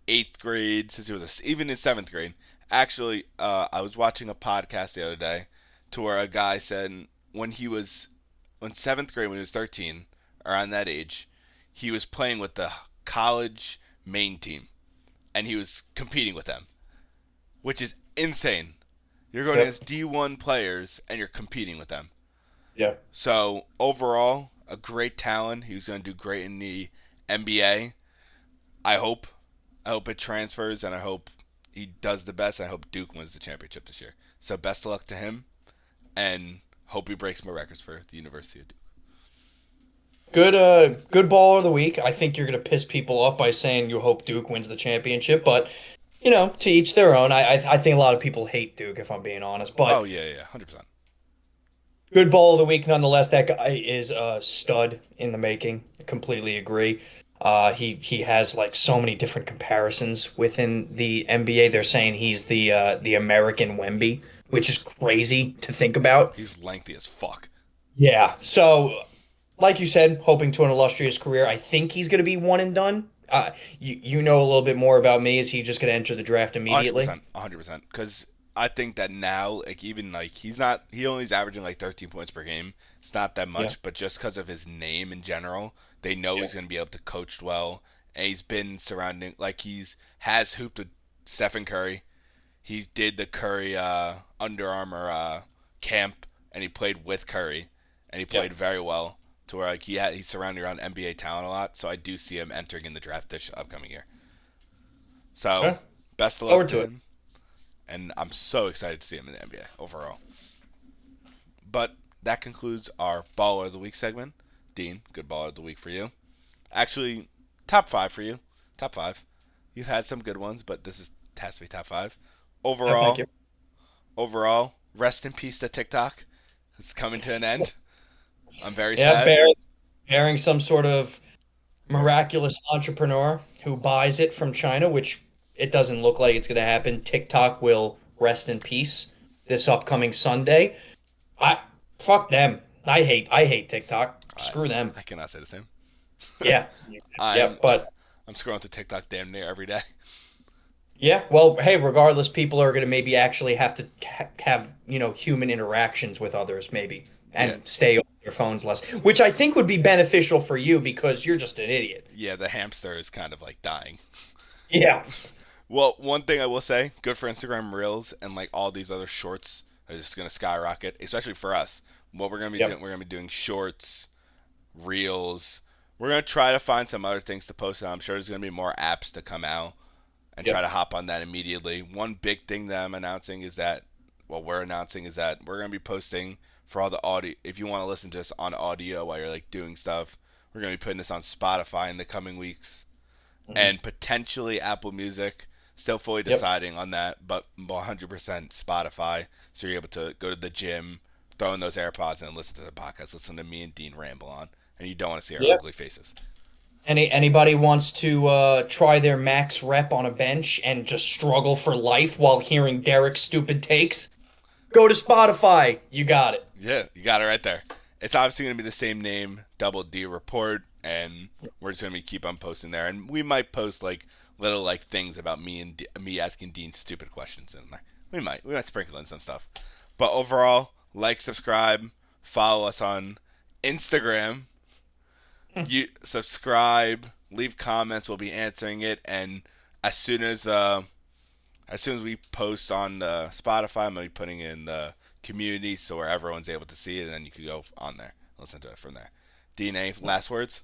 8th grade, since he was even in 7th grade. Actually, I was watching a podcast the other day to where a guy said when he was in 7th grade, when he was 13, around that age, he was playing with the college main team, and he was competing with them, which is insane. You're going Yep. against D1 players, and you're competing with them. Yeah. So, overall, a great talent. He was going to do great in the NBA. I hope it transfers, and I hope he does the best. I hope Duke wins the championship this year. So, best of luck to him, and hope he breaks more records for the University of Duke. Good baller of the week. I think you're gonna piss people off by saying you hope Duke wins the championship, but to each their own. I think a lot of people hate Duke, if I'm being honest. But Oh, yeah, 100%. good baller of the week nonetheless. That guy is a stud in the making. Completely agree. He has like so many different comparisons within the NBA. They're saying he's the American Wemby, which is crazy to think about. He's lengthy as fuck. Yeah. So, like you said, hoping to an illustrious career. I think he's going to be one and done. You know a little bit more about me. Is he just going to enter the draft immediately? 100%. Because I think that now, like, even, like, he only is averaging, like, 13 points per game. It's not that much, Yeah. but just because of his name in general, they know he's going to be able to coach well. And he's been surrounding, like, has hooped with Stephen Curry. He did the Curry Under Armour camp, and he played with Curry, and he played very well. To where like he's surrounded around NBA talent a lot, so I do see him entering in the draft this upcoming year. So Okay. best of luck Forward to to it. him, and I'm so excited to see him in the NBA overall. But that concludes our Baller of the Week segment. Dean, good Baller of the Week for you. Actually, top 5 for you. Top 5. You've had some good ones, but this has to be top 5. Thank you. Overall, rest in peace to TikTok. It's coming to an end. I'm very Yeah, sad. bearing some sort of miraculous entrepreneur who buys it from China, which it doesn't look like it's going to happen. TikTok will rest in peace this upcoming Sunday. I fuck them. I hate TikTok. Screw them. I cannot say the same. Yeah. Yeah, but I'm scrolling through TikTok damn near every day. yeah, well, hey, regardless, people are going to maybe actually have to have, human interactions with others maybe and Yeah. stay on their phones less, which I think would be beneficial for you because you're just an idiot. Yeah, the hamster is kind of like dying. Yeah. Well, one thing I will say, good for Instagram Reels and like all these other shorts are just gonna skyrocket, especially for us. What we're gonna be doing, we're gonna be doing shorts, Reels. We're gonna try to find some other things to post on. I'm sure there's gonna be more apps to come out and try to hop on that immediately. One big thing that I'm announcing is that, we're gonna be posting for all the audio. If you want to listen to us on audio while you're like doing stuff, we're gonna be putting this on Spotify in the coming weeks, and potentially Apple Music. Still fully deciding on that, but 100% Spotify. So you're able to go to the gym, throw in those AirPods, and listen to the podcast. Listen to me and Dean ramble on, and you don't want to see our ugly faces. Anybody wants to try their max rep on a bench and just struggle for life while hearing Derek's stupid takes? Go to Spotify. You got it. Yeah, you got it right there. It's obviously going to be the same name, Double D Report, and we're just going to keep on posting there. And we might post like little like things about me asking Dean stupid questions in there. We might sprinkle in some stuff. But overall, like, subscribe, follow us on Instagram. You subscribe, leave comments. We'll be answering it, and as soon as we post on Spotify, I'm gonna be putting in the community so where everyone's able to see it, and then you can go on there, listen to it from there. DNA, last words.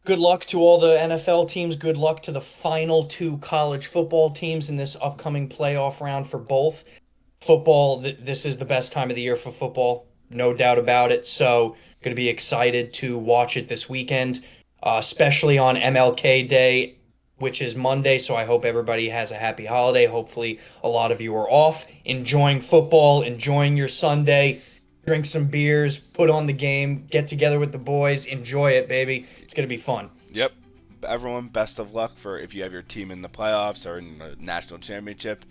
Good luck to all the NFL teams. Good luck to the final 2 college football teams in this upcoming playoff round for both. Football, this is the best time of the year for football, no doubt about it. So, going to be excited to watch it this weekend, especially on MLK Day, which is Monday. So I hope everybody has a happy holiday. Hopefully a lot of you are off, enjoying football, enjoying your Sunday. Drink some beers, put on the game, get together with the boys, enjoy it, baby. It's going to be fun. Yep. Everyone, best of luck for if you have your team in the playoffs or in the national championship.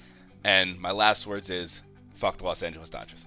And my last words is, fuck the Los Angeles Dodgers.